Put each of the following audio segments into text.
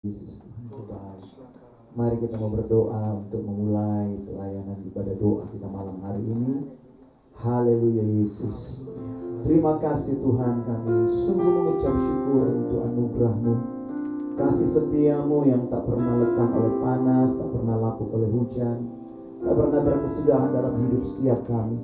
Yesus Tuhan baik. Mari kita mau berdoa untuk memulai pelayanan ibadah doa kita malam hari ini. Haleluya Yesus. Terima kasih Tuhan, kami sungguh mengucap syukur untuk anugerah-Mu, kasih setiamu yang tak pernah lekang oleh panas, tak pernah lapuk oleh hujan, tak pernah berkesudahan dalam hidup setiap kami.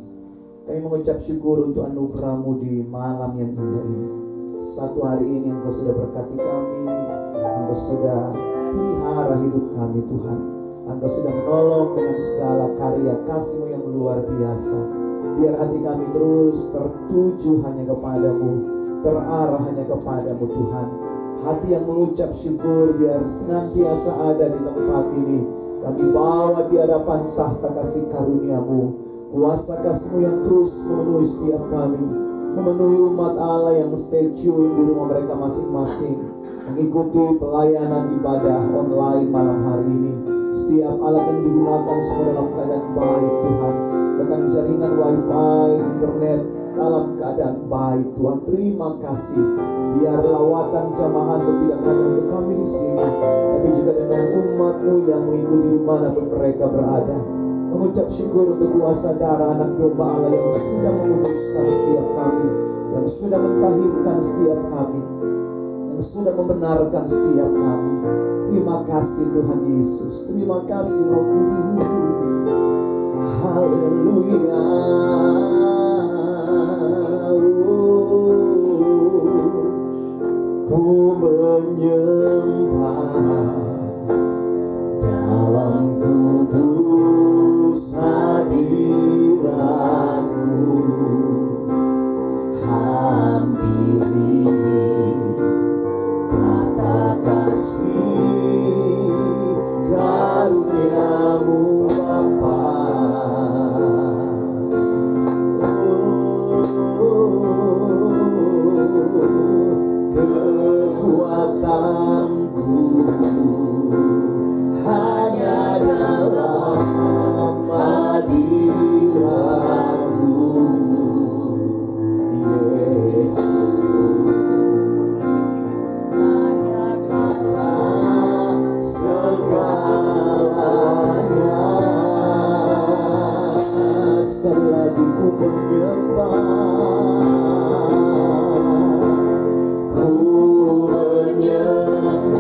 Kami mengucap syukur untuk anugerah-Mu di malam yang indah ini. Satu hari ini Engkau sudah berkati kami, Engkau sudah pelihara hidup kami Tuhan. Engkau sudah menolong dengan segala karya kasih-Mu yang luar biasa. Biar hati kami terus tertuju hanya kepadamu, terarah hanya kepadamu Tuhan. Hati yang mengucap syukur biar senantiasa ada di tempat ini. Kami bawa di hadapan tahta kasih karunia-Mu, kuasa kasih-Mu yang terus memenuhi setiap kami, memenuhi umat Allah yang stay tune di rumah mereka masing-masing, mengikuti pelayanan ibadah online malam hari ini. Setiap alat yang digunakan semua dalam keadaan baik Tuhan, bahkan jaringan wifi, internet dalam keadaan baik Tuhan. Terima kasih. Biar lawatan jamaah-Mu tidak hanya untuk kami di sini, tapi juga dengan umat-Mu yang mengikuti dimanapun mereka berada. Mengucap syukur untuk kuasa darah anak domba Allah yang sudah menguduskan setiap kami, yang sudah mentahirkan setiap kami, yang sudah membenarkan setiap kami. Terima kasih Tuhan Yesus. Terima kasih Roh Kudus. Haleluya. Ku menyembah dalam kudus hadirat-Mu, hampiri kata kasih karunia-Mu Bapa. Kekuatanku hanya dalam hadirat-Mu, Yesusku. Hanya Kau segalanya. Sekali lagi ku menyembah, ku menyembah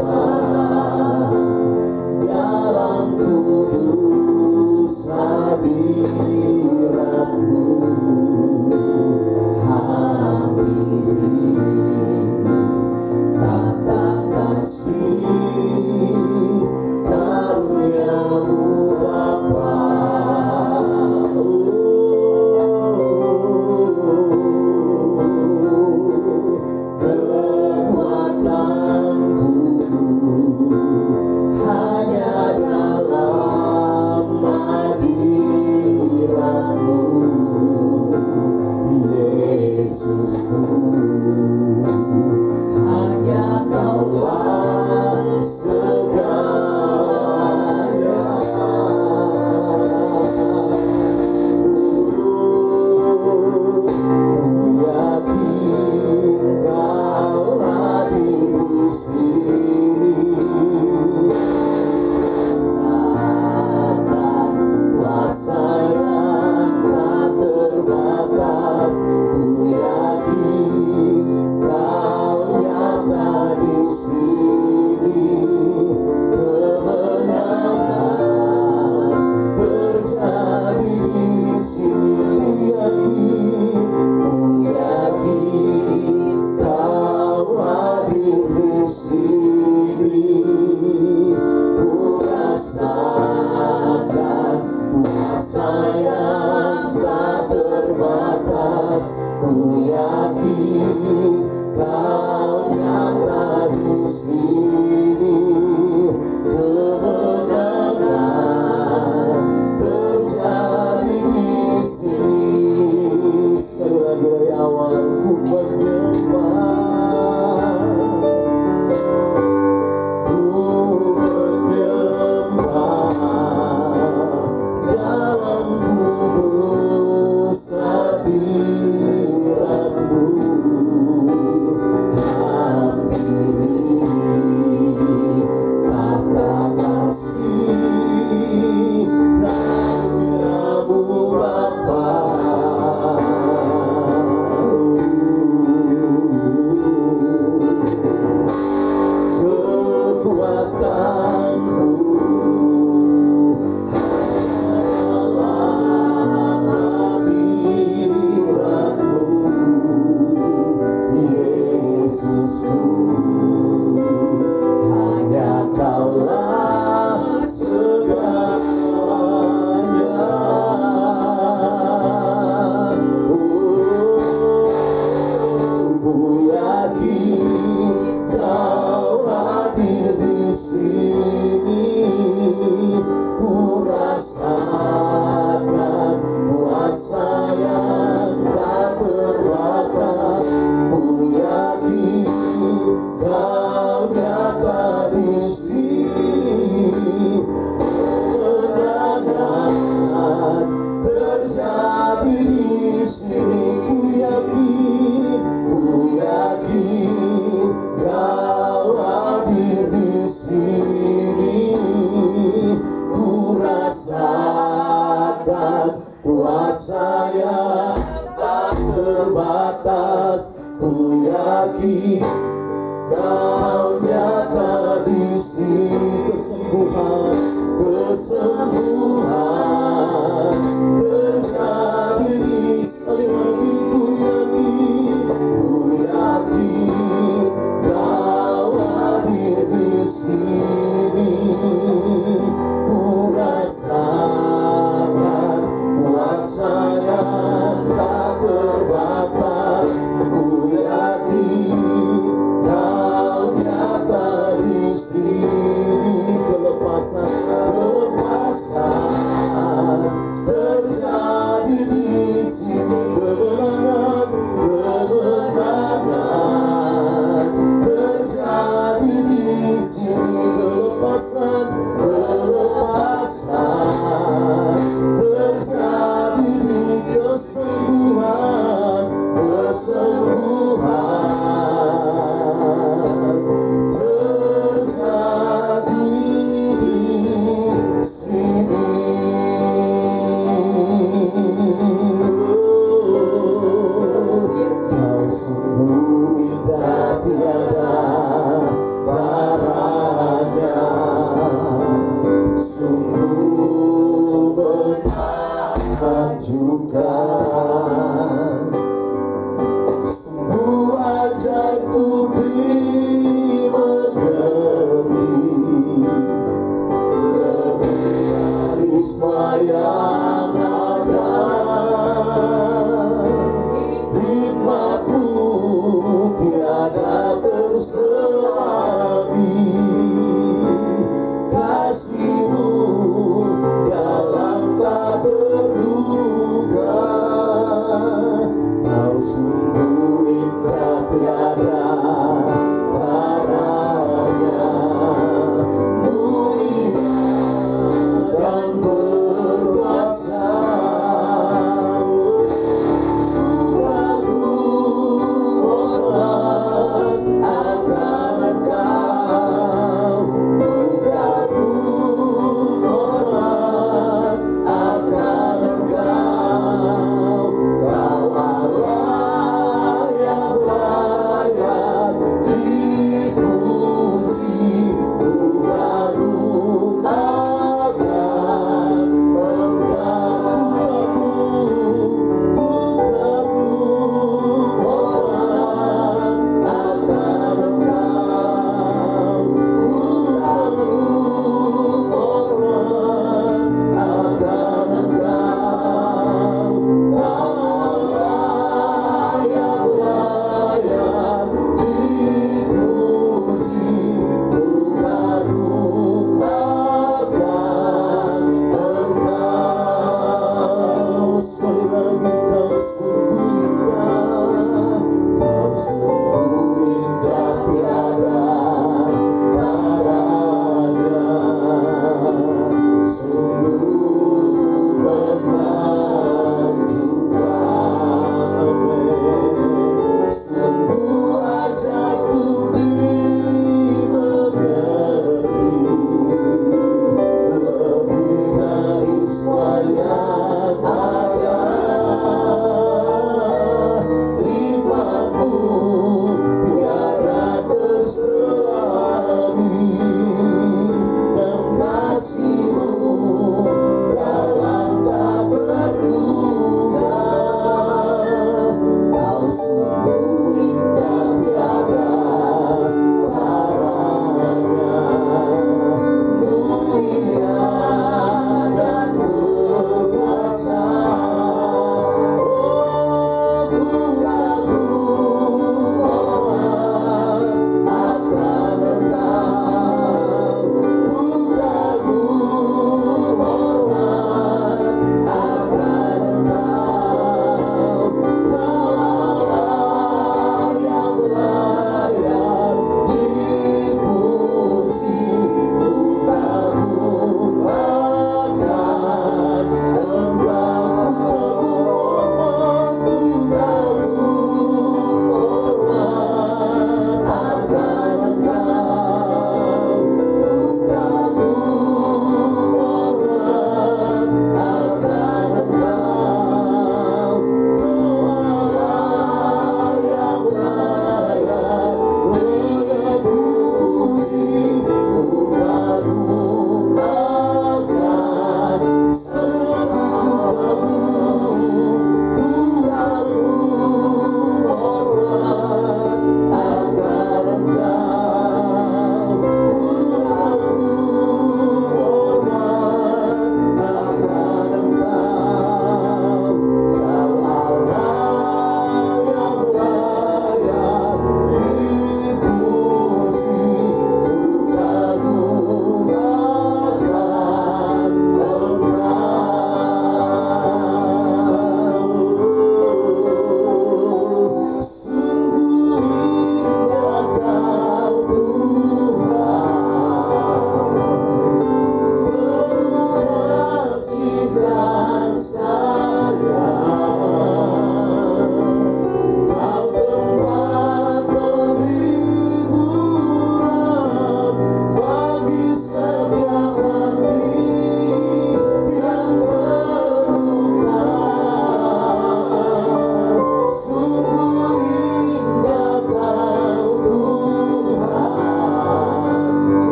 Kasih-Mu dalam tak terduga.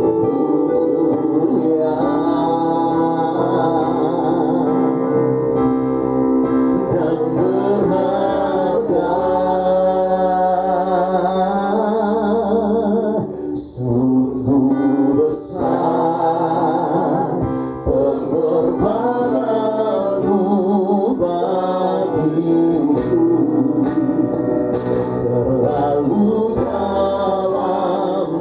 mulia dan berharga, sungguh besar pengorbananmu bagiku, terlalu dalam.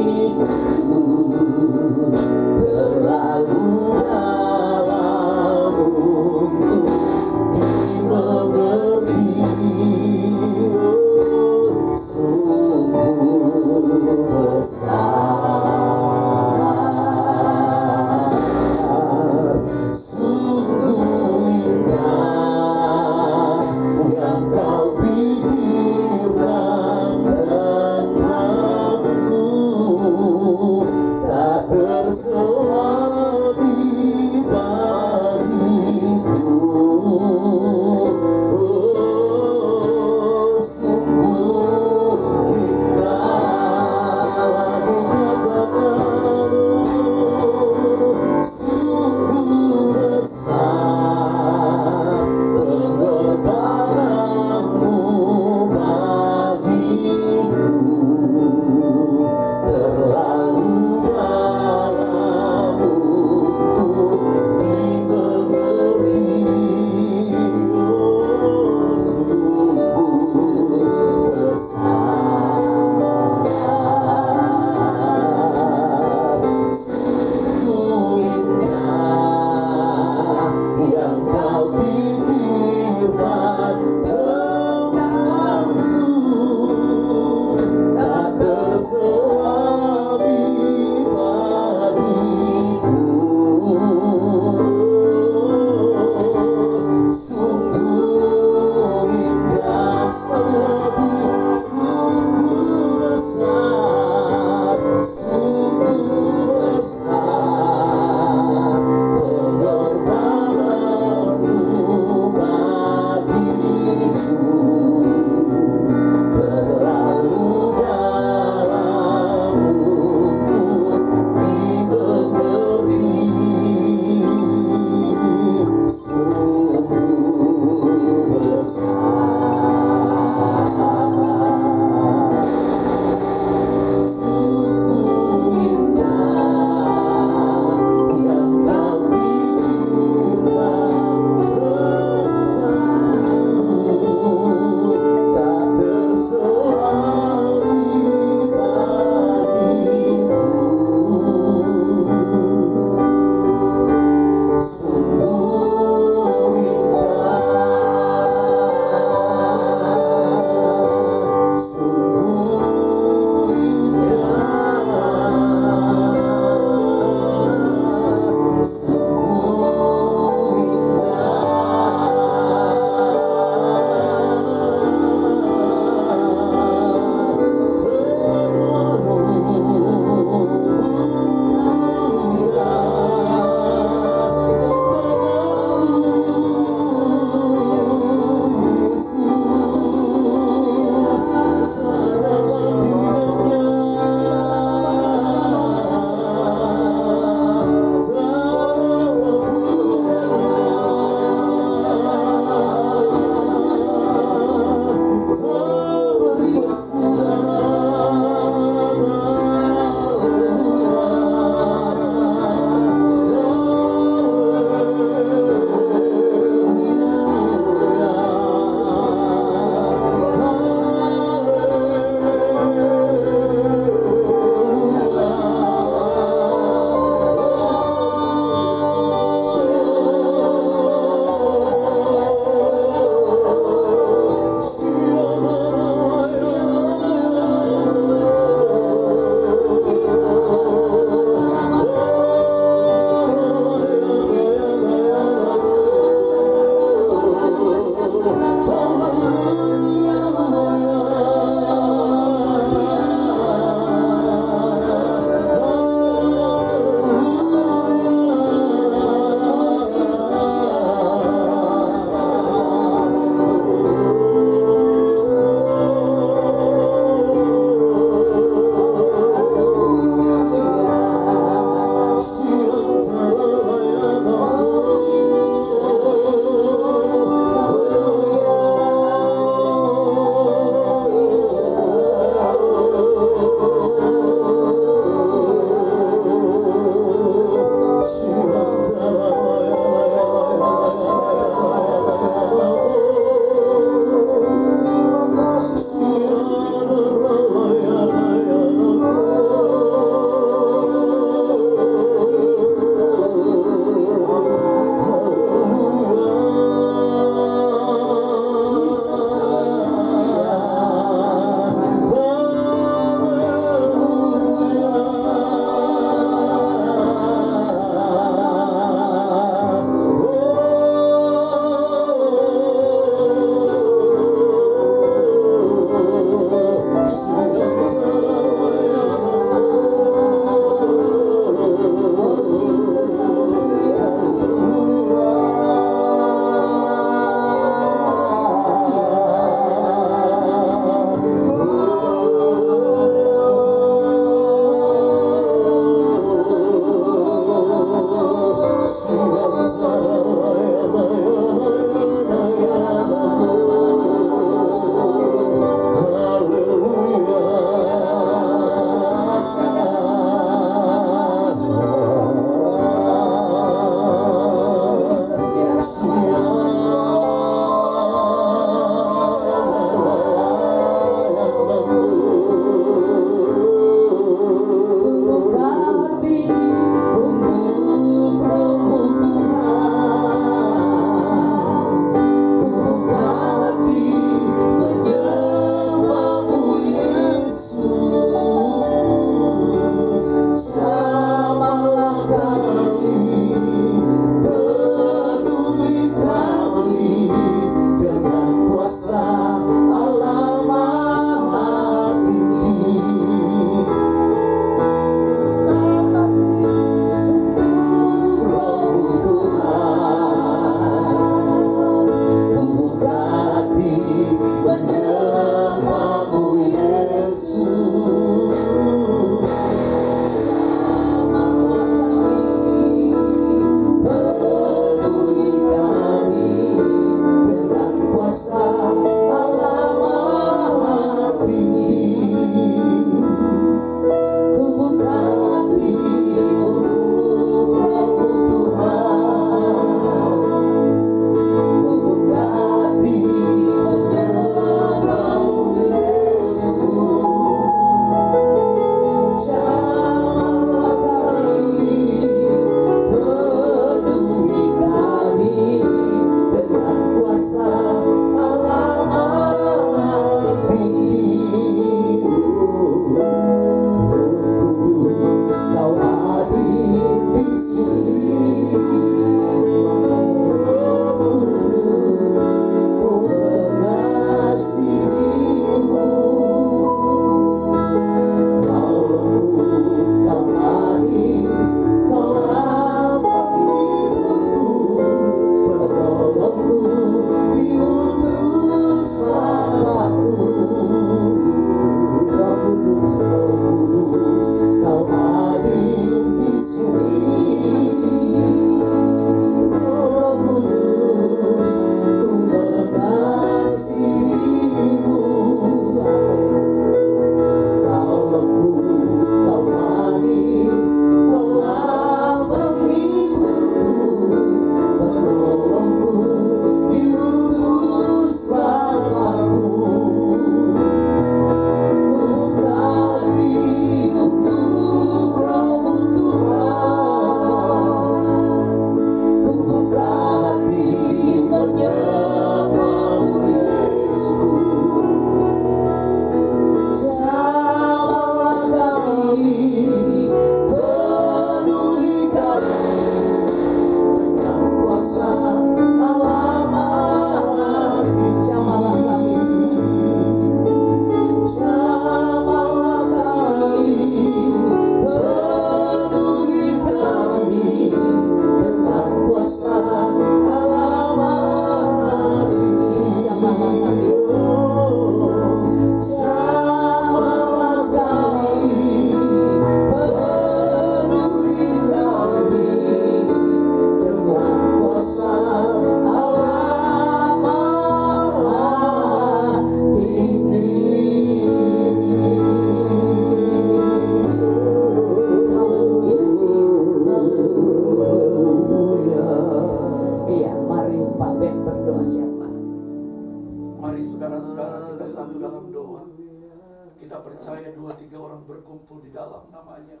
percaya 2-3 orang berkumpul di dalam namanya,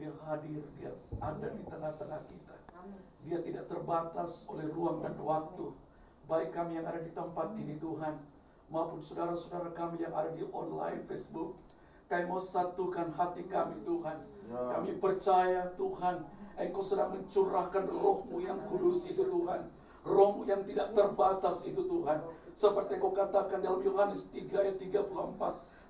Dia hadir, Dia ada di tengah-tengah kita. Dia tidak terbatas oleh ruang dan waktu. Baik kami yang ada di tempat ini Tuhan, maupun saudara-saudara kami yang ada di online Facebook. Kami mau satukan hati kami Tuhan. Kami percaya Tuhan, Engkau sedang mencurahkan roh-Mu yang kudus itu Tuhan. Roh-Mu yang tidak terbatas itu Tuhan. Seperti Engkau katakan dalam Yohanes 3 ayat 34.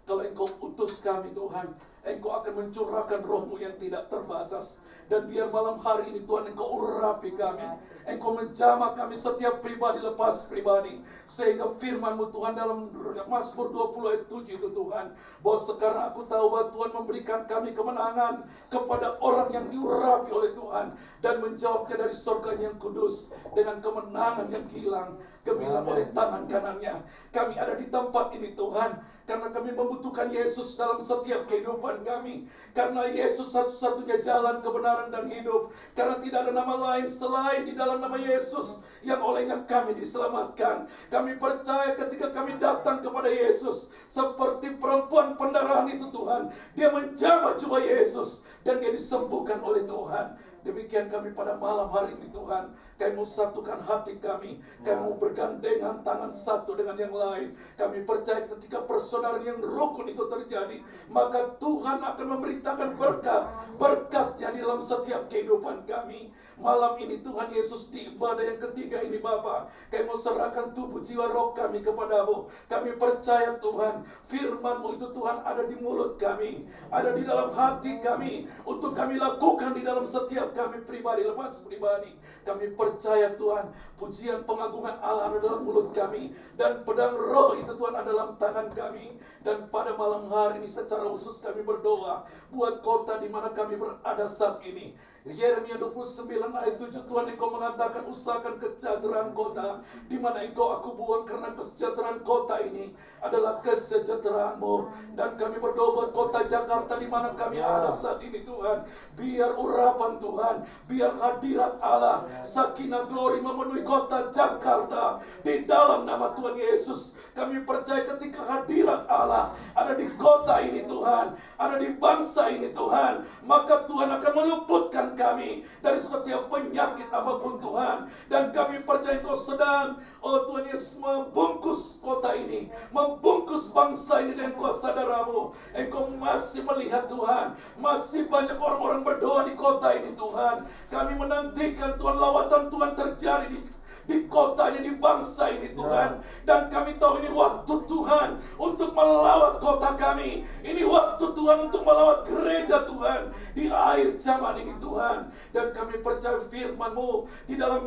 Kalau Engkau utus kami Tuhan, Engkau akan mencurahkan roh-Mu yang tidak terbatas. Dan biar malam hari ini Tuhan Engkau urapi kami. Engkau menjamah kami setiap pribadi lepas pribadi. Sehingga firman-Mu Tuhan dalam Mazmur 20 ayat 7 itu Tuhan, bahwa sekarang aku tahu bahwa Tuhan memberikan kami kemenangan kepada orang yang diurapi oleh Tuhan, dan menjawabnya dari surga yang kudus dengan kemenangan yang gemilang oleh tangan kanannya. Kami ada di tempat ini Tuhan, karena kami membutuhkan Yesus dalam setiap kehidupan kami. Karena Yesus satu-satunya jalan, kebenaran, dan hidup. Karena tidak ada nama lain selain di dalam nama Yesus yang olehnya kami diselamatkan. Kami percaya ketika kami datang kepada Yesus, seperti perempuan pendarahan itu Tuhan, dia menjamah jubah Yesus dan dia disembuhkan oleh Tuhan. Demikian kami pada malam hari ini Tuhan, kami mau satukan hati kami, kami mau bergandengan tangan satu dengan yang lain. Kami percaya ketika persaudaraan yang rukun itu terjadi, maka Tuhan akan memberitakan berkat-berkatnya di dalam setiap kehidupan kami. Malam ini Tuhan Yesus, di ibadah yang ketiga ini Bapa, kami mau serahkan tubuh jiwa roh kami kepadamu. Kami percaya Tuhan, firman-Mu itu Tuhan ada di mulut kami, ada di dalam hati kami, untuk kami lakukan di dalam setiap kami pribadi lepas pribadi. Kami percaya Tuhan, pujian pengagungan Allah ada dalam mulut kami, dan pedang roh itu Tuhan ada dalam tangan kami. Dan pada malam hari ini secara khusus kami berdoa buat kota di mana kami berada saat ini. Yeremia 29 ayat 7, Tuhan Engkau mengatakan, usahakan kesejahteraan kota di mana Engkau aku buang, karena kesejahteraan kota ini adalah kesejahteraan-Mu. Dan kami berdoa buat kota Jakarta di mana kami ada saat ini Tuhan. Biar urapan Tuhan, biar hadirat Allah, sakinah glory memenuhi kota Jakarta di dalam nama Tuhan Yesus. Kami percaya ketika hadirat Allah ada di kota ini Tuhan, ada di bangsa ini Tuhan, maka Tuhan akan meluputkan kami dari setiap penyakit apapun Tuhan. Dan kami percaya Engkau sedang, oh Tuhan Yesus, membungkus kota ini, membungkus bangsa ini dengan kuasa darah-Mu. Engkau masih melihat Tuhan, masih banyak orang-orang berdoa di kota ini Tuhan. Kami menantikan Tuhan, lawatan Tuhan terjadi di kotanya, di bangsa ini Tuhan. Dan kami tahu ini waktu Tuhan untuk melawat kota kami. Ini waktu Tuhan untuk melawat gereja Tuhan di akhir zaman ini Tuhan. Dan kami percaya firman-Mu di dalam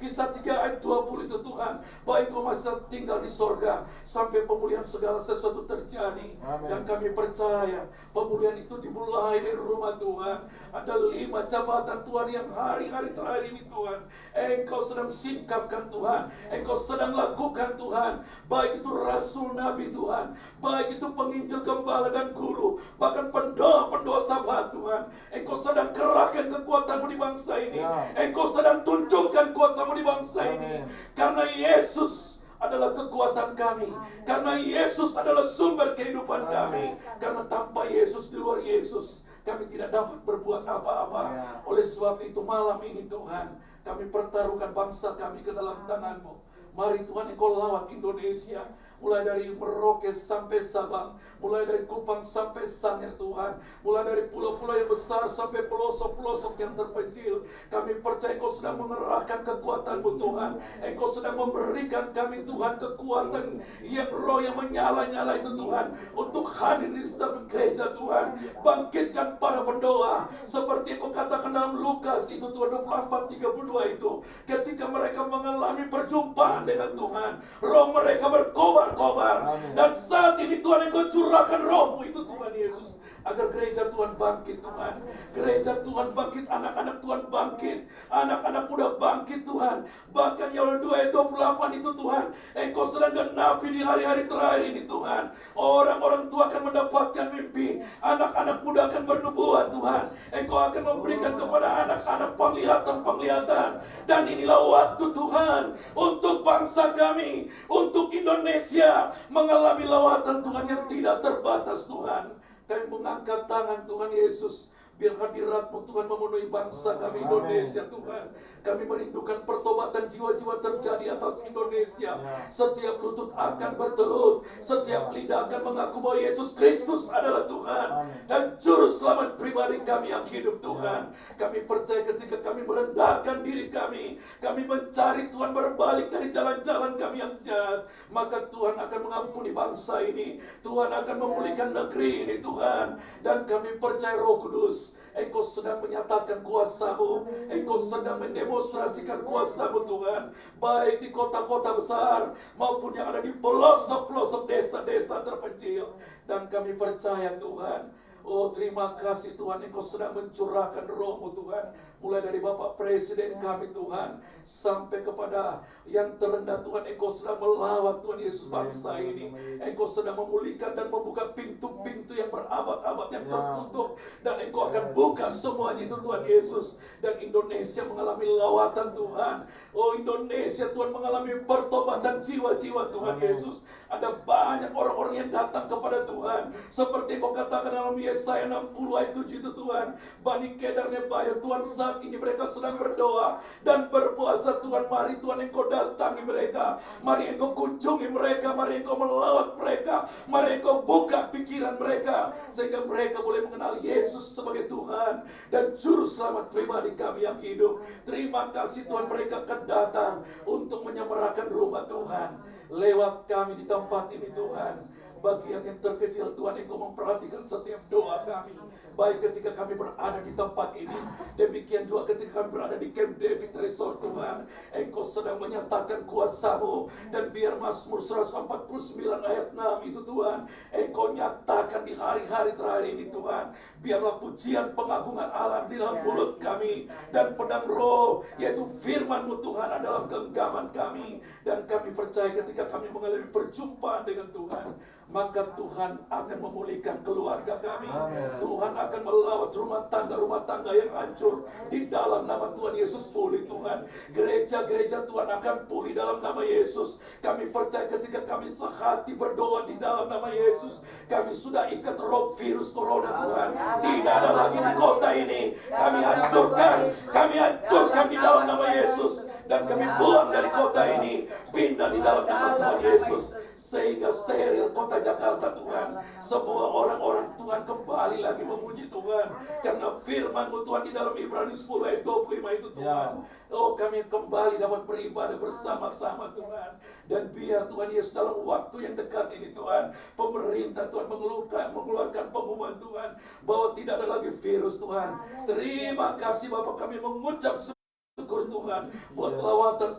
Kisah 3 ayat 20 itu Tuhan, bahwa Engkau masih tinggal di sorga sampai pemulihan segala sesuatu terjadi. Amen. Dan kami percaya pemulihan itu dimulai dari rumah Tuhan. Ada 5 jabatan Tuhan yang hari-hari terakhir ini Tuhan, Engkau sedang singkapkan Tuhan, Engkau sedang lakukan Tuhan. Baik itu rasul nabi Tuhan, baik itu penginjil, gembala, dan guru, bahkan pendoa-pendoa sahabat Tuhan. Engkau sedang kerahkan kekuatan-Mu di bangsa ini. Engkau sedang tunjukkan kuasa-Mu di bangsa ini. Karena Yesus adalah kekuatan kami, karena Yesus adalah sumber kehidupan kami. Karena tanpa Yesus, di luar Yesus, kami tidak dapat berbuat apa-apa. Oleh sebab itu malam ini Tuhan, kami pertaruhkan bangsa kami ke dalam tangan-Mu. Mari Tuhan Engkau lawat Indonesia, mulai dari Merauke sampai Sabang, mulai dari Kupang sampai Sangir Tuhan, mulai dari pulau-pulau yang besar sampai pelosok-pelosok yang terpencil. Kami percaya Engkau sedang mengerahkan kekuatan-Mu Tuhan. Engkau sedang memberikan kami Tuhan kekuatan yang roh yang menyala-nyala itu Tuhan, untuk hadir di setiap gereja Tuhan. Bangkitkan para pendoa seperti Engkau katakan dalam Lukas itu Tuhan 24:32 itu, ketika mereka mengalami perjumpaan dengan Tuhan, roh mereka berkobar-kobar. Dan saat ini Tuhan Engkau curahkan roh-Mu itu Tuhan Yesus, agar gereja Tuhan bangkit Tuhan. Gereja Tuhan bangkit, anak-anak Tuhan bangkit, anak-anak muda bangkit Tuhan. Bahkan Yoel 2 ayat 28 itu Tuhan, Engkau sedang genapi di hari-hari terakhir ini Tuhan. Orang-orang tua akan mendapatkan mimpi, anak-anak muda akan bernubuat Tuhan. Engkau akan memberikan kepada anak-anak penglihatan-penglihatan. Dan inilah waktu Tuhan untuk bangsa kami, untuk Indonesia, Indonesia mengalami lawatan Tuhan yang tidak terbatas Tuhan. Kami mengangkat tangan Tuhan Yesus. Biar hadirat-Mu Tuhan memenuhi bangsa kami Indonesia Tuhan. Kami merindukan pertobatan jiwa-jiwa terjadi atas Indonesia. Setiap lutut akan bertelut, setiap lidah akan mengaku bahwa Yesus Kristus adalah Tuhan dan juru selamat pribadi kami yang hidup Tuhan. Kami percaya ketika kami merendahkan diri kami mencari Tuhan, berbalik dari jalan-jalan kami yang jahat, maka Tuhan akan mengampuni bangsa ini. Tuhan akan memulihkan negeri ini Tuhan. Dan kami percaya Roh Kudus, Engkau sedang menyatakan kuasa-Mu, Engkau sedang mendemonstrasikan kuasa-Mu Tuhan, baik di kota-kota besar maupun yang ada di pelosok-pelosok desa-desa terpencil. Dan kami percaya Tuhan, oh terima kasih Tuhan, Engkau sedang mencurahkan Roh-Mu Tuhan, mulai dari Bapak Presiden kami Tuhan, sampai kepada yang terendah Tuhan. Engkau sedang melawat Tuhan Yesus bangsa ini. Engkau sedang memulihkan dan membuka pintu-pintu yang berabad-abad yang tertutup, dan Engkau akan buka semuanya itu Tuhan Yesus. Dan Indonesia mengalami lawatan Tuhan. Oh Indonesia Tuhan mengalami pertobatan jiwa-jiwa Tuhan Yesus. Ada banyak orang-orang yang datang kepada Tuhan, seperti Engkau katakan dalam Yesaya 60 ayat 7 itu Tuhan. Bani Kedar Nebaya Tuhan, saat ini mereka sedang berdoa dan berpuasa Tuhan. Mari Tuhan Engkau datangi mereka, mari Engkau kunjungi mereka, mari Engkau melawat mereka, mari Engkau buka pikiran mereka, sehingga mereka boleh mengenal Yesus sebagai Tuhan dan Juru Selamat pribadi kami yang hidup. Terima kasih Tuhan, mereka akan datang untuk menyemarakan rumah Tuhan. Lewat kami di tempat ini Tuhan, bagian yang terkecil Tuhan, Engkau memperhatikan setiap doa kami, baik ketika kami berada di tempat ini, demikian juga ketika kami berada di Camp David Resort Tuhan. Engkau sedang menyatakan kuasa-Mu, dan biar Mazmur 149 ayat 6 itu Tuhan, Engkau nyatakan di hari-hari terakhir ini Tuhan. Biarlah pujian pengagungan Allah di dalam mulut kami, dan pedang Roh yaitu firman-Mu Tuhan adalah genggaman kami. Dan kami percaya ketika kami mengalami perjumpaan dengan Tuhan, maka Tuhan akan memulihkan keluarga kami. Tuhan akan melawat rumah tangga yang hancur di dalam nama Tuhan Yesus pulih Tuhan. Gereja-gereja Tuhan akan pulih dalam nama Yesus. Kami percaya ketika kami sehati berdoa di dalam nama Yesus, kami sudah ikat roh virus corona Tuhan. Tidak ada lagi di kota ini. Kami hancurkan di dalam nama Yesus, dan kami buang dari kota ini, pindah di dalam nama Tuhan Yesus, sehingga steril kota Jakarta Tuhan. Semua orang-orang Tuhan kembali lagi memuji Tuhan, karena firman-Mu Tuhan di dalam Ibrani 10 ayat 25 itu Tuhan. Oh kami kembali dapat beribadah bersama-sama Tuhan. Dan biar Tuhan Yesus dalam waktu yang dekat ini Tuhan, pemerintah Tuhan mengeluarkan pengumuman Tuhan, bahwa tidak ada lagi virus Tuhan. Terima kasih Bapak, kami mengucap syukur Tuhan buat lawatan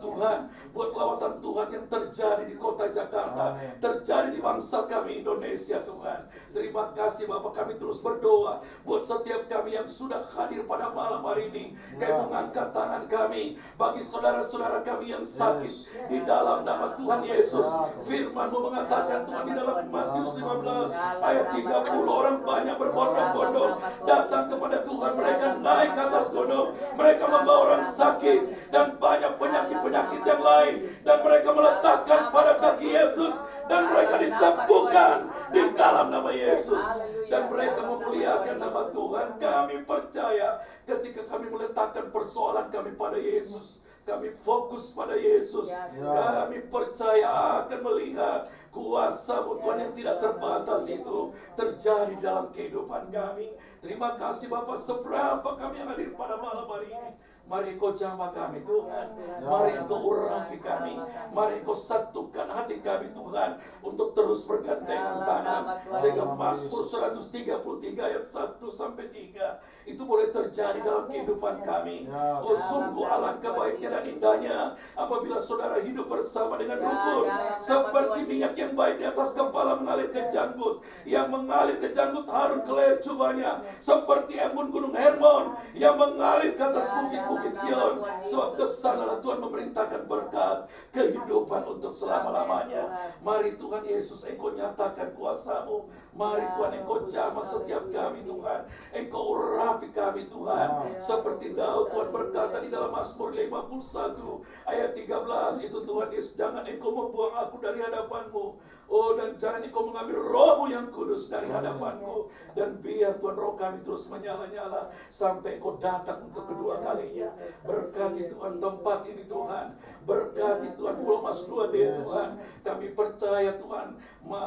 Tuhan yang terjadi di kota Jakarta, terjadi di bangsa kami Indonesia Tuhan. Terima kasih Bapak, kami terus berdoa buat setiap kami yang sudah hadir pada malam hari ini. Kami mengangkat tangan kami bagi saudara-saudara kami yang sakit di dalam nama Tuhan Yesus. Firman-Mu mengatakan Tuhan di dalam Matius 15 ayat 30, orang banyak berbondong-bondong datang kepada Tuhan, mereka naik ke atas gunung, mereka membawa orang sakit dan banyak penyakit-penyakit yang lain, dan mereka meletakkan pada kaki Yesus, dan mereka disembuhkan di dalam nama Yesus, dan mereka memuliakan nama Tuhan. Kami percaya ketika kami meletakkan persoalan kami pada Yesus, kami fokus pada Yesus, kami percaya akan melihat kuasa-Mu Tuhan yang tidak terbatas itu terjadi dalam kehidupan kami. Terima kasih Bapak, seberapa kami yang hadir pada malam hari ini, mari Engkau jamah kami Tuhan, mari Engkau urapi kami, mari Engkau satukan hati kami Tuhan, untuk terus bergandengan tangan, sehingga Mazmur 133 ayat 1-3 itu boleh terjadi dalam kehidupan kami. Oh sungguh alangkah baiknya dan indahnya apabila saudara hidup bersama dengan rukun, seperti minyak yang baik di atas kepala mengalir ke janggut, yang mengalir ke janggut Harun ke leher jubahnya, seperti embun gunung Hermon yang mengalir ke atas bukit Bukit Sion. Sebab ke sanalah Tuhan memerintahkan berkat kehidupan untuk selama-lamanya. Mari Tuhan Yesus, Engkau nyatakan kuasa-Mu. Mari Tuhan, Engkau jamah setiap kami Tuhan. Engkau urapi kami Tuhan. Seperti Daud Tuhan berkata di dalam Mazmur 51 ayat 13 itu, Tuhan Yesus, jangan Engkau membuang aku dari hadapan-Mu. Oh, dan jangan Engkau mengambil Roh-Mu yang kudus dari hadapanku. Dan biar Tuhan Roh kami terus menyala-nyala sampai Engkau datang untuk kedua kalinya. Berkati Tuhan tempat ini Tuhan. Berkati Tuhan Pulau Mas 2D Tuhan. Kami percaya Tuhan,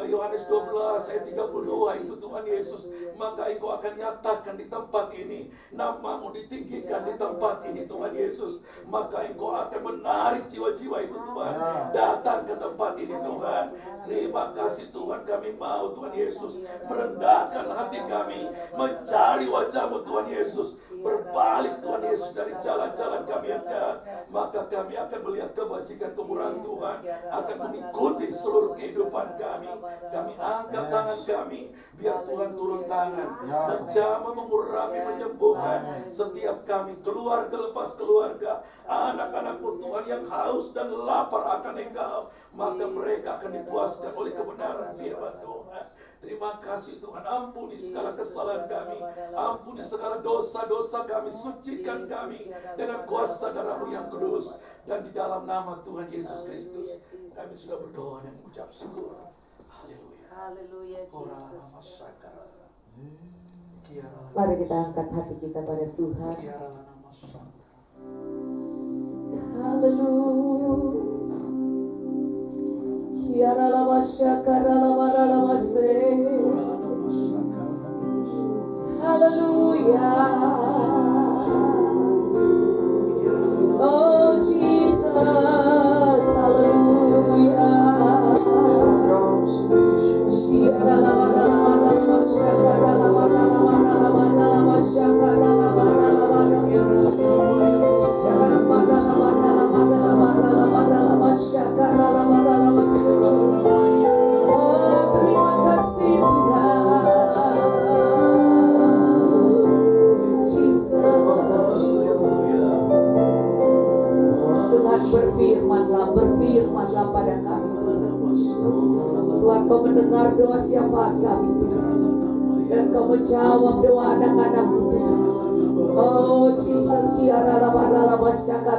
Yohanes 12 ayat 32 itu Tuhan Yesus, maka Engkau akan nyatakan di tempat ini, nama-Mu ditinggikan di tempat ini Tuhan Yesus, maka Engkau akan menarik jiwa-jiwa itu Tuhan datang ke tempat ini Tuhan. Terima kasih Tuhan, kami mau Tuhan Yesus merendahkan hati kami, mencari wajah-Mu Tuhan Yesus, berbalik Tuhan Yesus dari jalan-jalan kami yang jahat, maka kami akan melihat kebajikan kemurahan Tuhan akan mengikuti seluruh kehidupan kami. Kami angkat tangan kami, biar Tuhan turun tangan, menjamah, mengurapi, menyembuhkan setiap kami, keluarga lepas keluarga, anak-anak-Mu Tuhan yang haus dan lapar akan Engkau, maka mereka akan dipuaskan oleh kebenaran firman Tuhan. Terima kasih Tuhan, ampuni segala kesalahan kami, ampuni segala dosa-dosa kami, sucikan kami dengan kuasa darah-Mu yang kudus. Dan di dalam nama Tuhan Yesus Kristus kami sudah berdoa dan mengucap syukur. Haleluya. Haleluya, Yesus. Mari kita angkat hati kita pada Tuhan. Haleluya. Kiara lama syakara lama lama se. Haleluya. Oh Jesus, haleluya. Kiara lama lama syakara lama lama syakara lama berfirmanlah pada kami Tuhan, Kau mendengar doa syafaat kami Tuhan, dan Kau menjawab doa anak-anak-Mu Tuhan. Oh Jesus,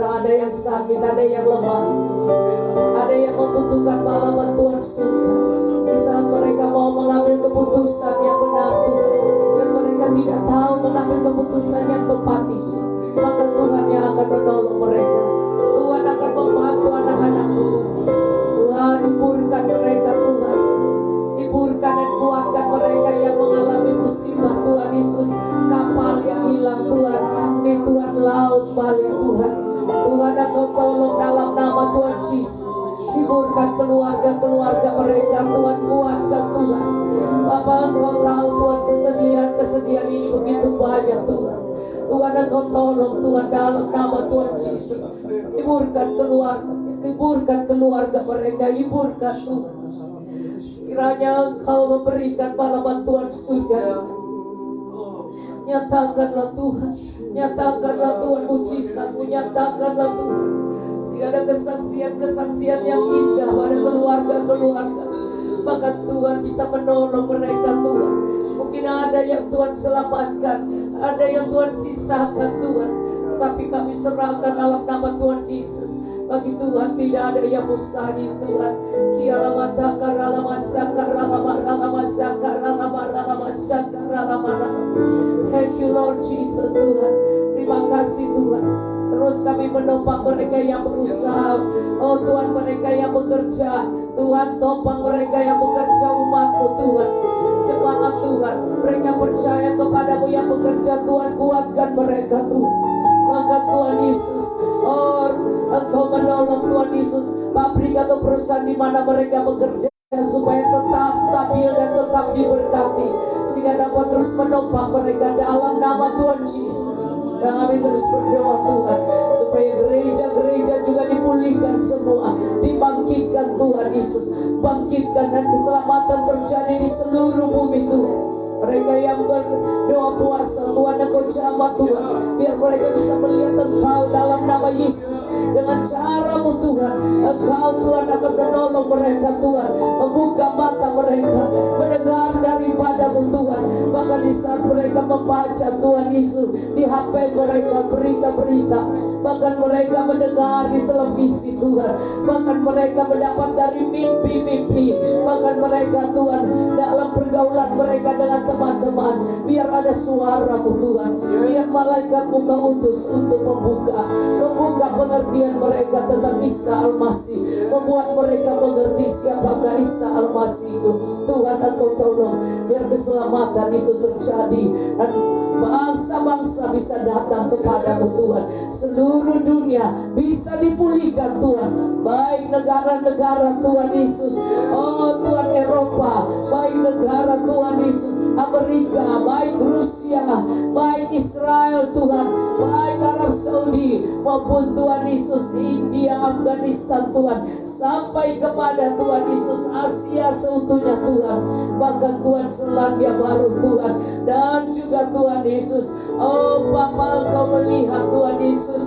ada yang sakit, ada yang lemah, ada yang membutuhkan malah bantuan surga. Di saat mereka mau mengambil keputusan yang benar Tuhan, dan mereka tidak tahu mengambil keputusan yang tepat itu, maka Tuhan yang akan menolong mereka. Tuhan akan membantu anak-anak-Mu Tuhan, hiburkan mereka Tuhan, hiburkan dan kuatkan mereka yang mengalami musibah Tuhan Yesus, kapal yang hilang Tuhan, di Tuhan laut balik Tuhan. Tuhan, Engkau tolong dalam nama Tuhan Yesus, hiburkan keluarga-keluarga mereka Tuhan, kuatkan Tuhan. Bapak, Engkau tahu Tuhan, kesedihan ini begitu banyak Tuhan. Tuhan, Engkau tolong Tuhan dalam nama Tuhan Yesus, hiburkan keluarga mereka, hiburkan Tuhan. Kiranya Engkau memberikan bala bantuan surga. Nyatakanlah Tuhan, nyatakanlah Tuhan mujizat-Mu, nyatakanlah Tuhan. Sehingga ada kesaksian yang indah pada keluarga-keluarga, maka Tuhan bisa menolong mereka Tuhan. Mungkin ada yang Tuhan selamatkan, ada yang Tuhan sisakan Tuhan, tetapi kami serahkan dalam nama Tuhan Yesus. Bagi Tuhan tidak ada yang mustahil Tuhan. Thank you Lord Jesus Tuhan. Terima kasih Tuhan. Terus kami menopang mereka yang berusaha. Oh Tuhan, mereka yang bekerja. Tuhan, topang mereka yang bekerja, umat-Mu Tuhan. Jemaat Tuhan, mereka percaya kepada-Mu yang bekerja. Tuhan, kuatkan mereka Tuhan. Maka Tuhan Yesus, oh Engkau menolong Tuhan Yesus, pabrik atau perusahaan di mana mereka bekerja, supaya tetap stabil dan tetap diberkati, sehingga dapat terus menopang mereka dalam nama Tuhan Yesus. Dan kami terus berdoa Tuhan, supaya gereja-gereja juga dipulihkan semua, dibangkitkan Tuhan Yesus, bangkitkan dan keselamatan terjadi di seluruh bumi Tuhan. Mereka yang berdoa puasa, Tuhan Engkau jamah Tuhan, biar mereka bisa melihat Engkau dalam nama Yesus. Dengan cara-Mu Tuhan, Engkau Tuhan akan menolong mereka Tuhan, membuka mata mereka, mendengar daripada-Mu Tuhan. Bahkan di saat mereka membaca Tuhan Yesus di HP mereka berita-berita, bahkan mereka mendengar di televisi Tuhan, bahkan mereka mendapat dari mimpi-mimpi, bahkan mereka Tuhan dalam pergaulan mereka dengan teman-teman, biar ada suara-Mu Tuhan, biar malaikat-Mu Kau utus untuk membuka pengertian mereka tentang Isa Al-Masih, membuat mereka mengerti siapakah Isa Al-Masih itu. Tuhan Engkau tolong biar keselamatan itu terjadi dan bangsa-bangsa bisa datang kepada-Mu Tuhan, seluruh dunia bisa dipulihkan Tuhan, baik negara-negara Tuhan Yesus, oh Tuhan Eropa, baik negara Tuhan Yesus, Amerika, baik Rusia, baik Israel Tuhan, baik Arab Saudi, maupun Tuhan Yesus India, Afghanistan Tuhan, sampai kepada Tuhan Yesus Asia seutuhnya Tuhan, bahkan Tuhan Selandia Baru Tuhan, dan juga Tuhan Yesus, oh Bapa Engkau melihat Tuhan Yesus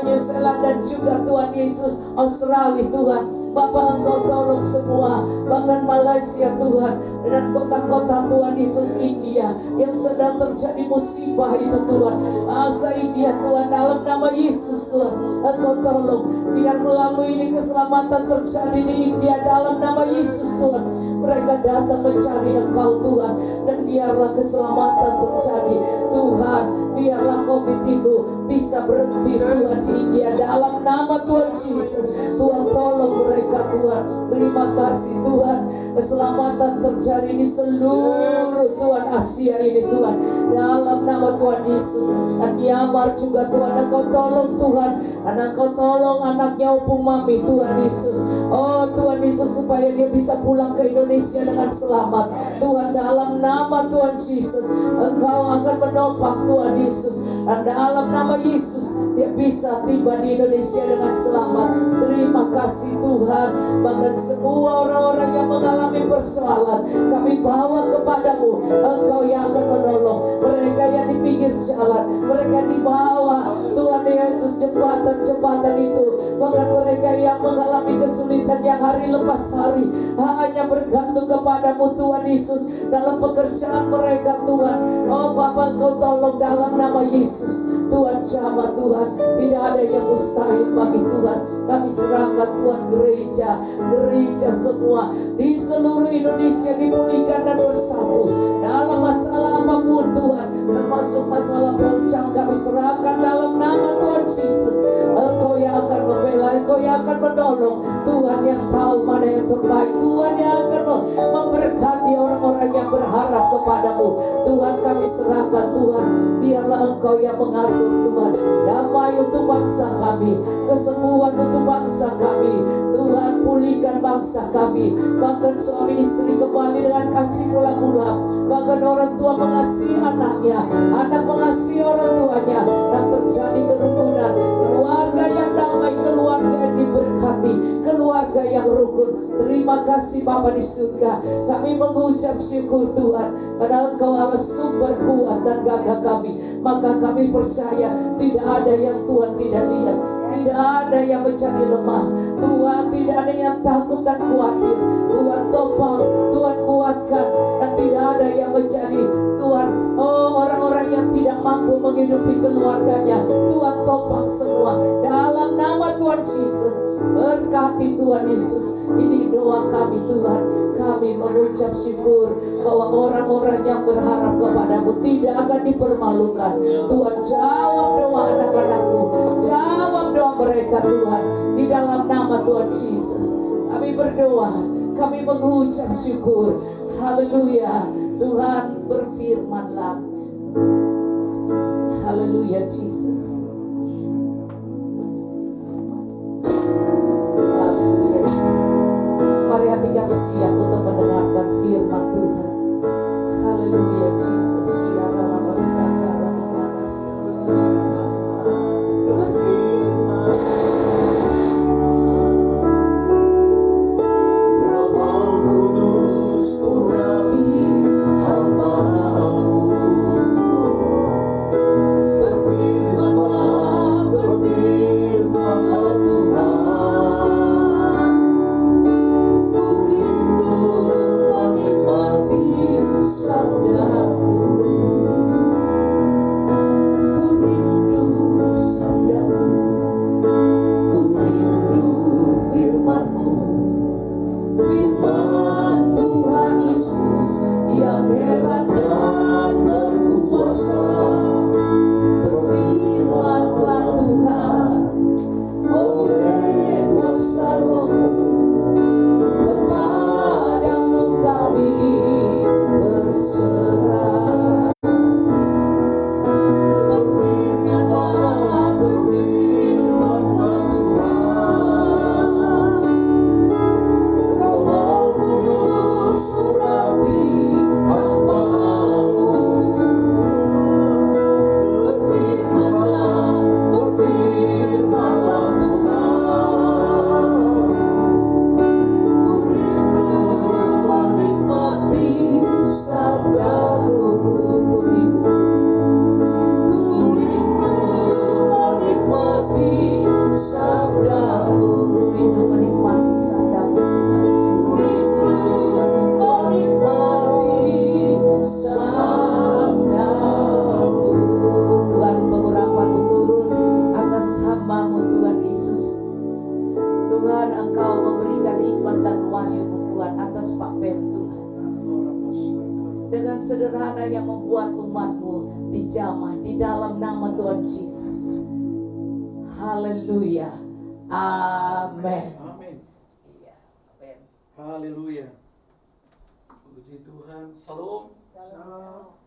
New Zealand dan juga Tuhan Yesus Australia Tuhan. Bapa Engkau tolong semua, bahkan Malaysia Tuhan, dan kota-kota Tuhan Yesus India yang sedang terjadi musibah itu Tuhan, bangsa India Tuhan, dalam nama Yesus Tuhan, Engkau tolong biar melalui ini keselamatan terjadi di India dalam nama Yesus Tuhan. Mereka datang mencari Engkau Tuhan, dan biarlah keselamatan terjadi Tuhan, biarlah COVID itu bisa berhenti Tuhan di India dalam nama Tuhan Yesus. Tuhan tolong mereka Tuhan. Terima kasih Tuhan, keselamatan terjadi di seluruh Tuhan Asia ini Tuhan, dalam nama Tuhan Yesus. Dan Myanmar juga Tuhan Engkau tolong Tuhan, dan Engkau tolong anaknya Opung Mami Tuhan Yesus, oh Tuhan Yesus, supaya dia bisa pulang ke Indonesia dengan selamat Tuhan, dalam nama Tuhan Yesus. Engkau akan menopang Tuhan Yesus, dan dalam nama Yesus dia bisa tiba di Indonesia dengan selamat. Terima kasih Tuhan. Bahkan semua orang-orang yang mengalami persoalan kami bawa kepadamu, Engkau yang akan menolong mereka yang di pinggir jalan, mereka di bawah Tuhan yang itu jembatan itu, bahkan mereka yang mengalami kesulitan yang hari lepas hari hanya bergantung kepadamu Tuhan Yesus dalam pekerjaan mereka Tuhan. Oh Bapa, Engkau tolong dalam nama Yesus. Tuhan jamah Tuhan, tidak ada yang mustahil bagi Tuhan. Kami serahkan Tuhan gereja semua di seluruh Indonesia dipulihkan dan bersatu dalam masalah apapun Tuhan, termasuk masalah boncang, kami serahkan dalam nama Tuhan Yesus. Engkau yang akan membela, Engkau yang akan menolong, Tuhan yang tahu mana yang terbaik, Tuhan yang akan memberkati orang-orang yang berharap kepadamu. Tuhan kami serahkan Tuhan, biarlah Engkau yang mengatur Tuhan, damai untuk bangsa kami, kesembuhan untuk bangsa kami Tuhan, pulihkan bangsa kami, bahkan suami istri kembali dengan kasih mula-mula, bahkan orang tua mengasihi anaknya, anak mengasihi orang tuanya, dan terjadi kerukunan, keluarga yang damai, keluarga yang diberkati, keluarga yang rukun. Terima kasih Bapa di surga, kami mengucap syukur Tuhan, karena Engkau adalah sumber kuat dan gagah kami. Maka kami percaya tidak ada yang Tuhan tidak lihat, tidak ada yang menjadi lemah Tuhan, tidak ada yang takut dan khawatir. Tuhan topang, Tuhan kuatkan, dan tidak ada yang menjadi Tuhan, oh orang-orang yang tidak mampu menghidupi keluarganya. Tuhan topang semua dalam nama Tuhan Yesus. Berkati Tuhan Yesus. Ini doa kami Tuhan. Kami mengucap syukur bahwa orang-orang yang berharap kepadamu tidak akan dipermalukan. Tuhan jawab doa anak-anakmu, jawab doa mereka Tuhan, di dalam nama Tuhan Yesus. Kami berdoa, kami mengucap syukur. Haleluya. Tuhan berfirmanlah. Haleluya Yesus. Haleluya Yesus. Mari hati kami siap untuk mendengarkan firman Tuhan. Haleluya Yesus. Ya Allah, Roh Kudus urapi hamba. sederhana yang membuat umatmu dijamah di dalam nama Tuhan Yesus. Haleluya. Amin. Amin. Iya, amin. Haleluya. Puji Tuhan. Salam.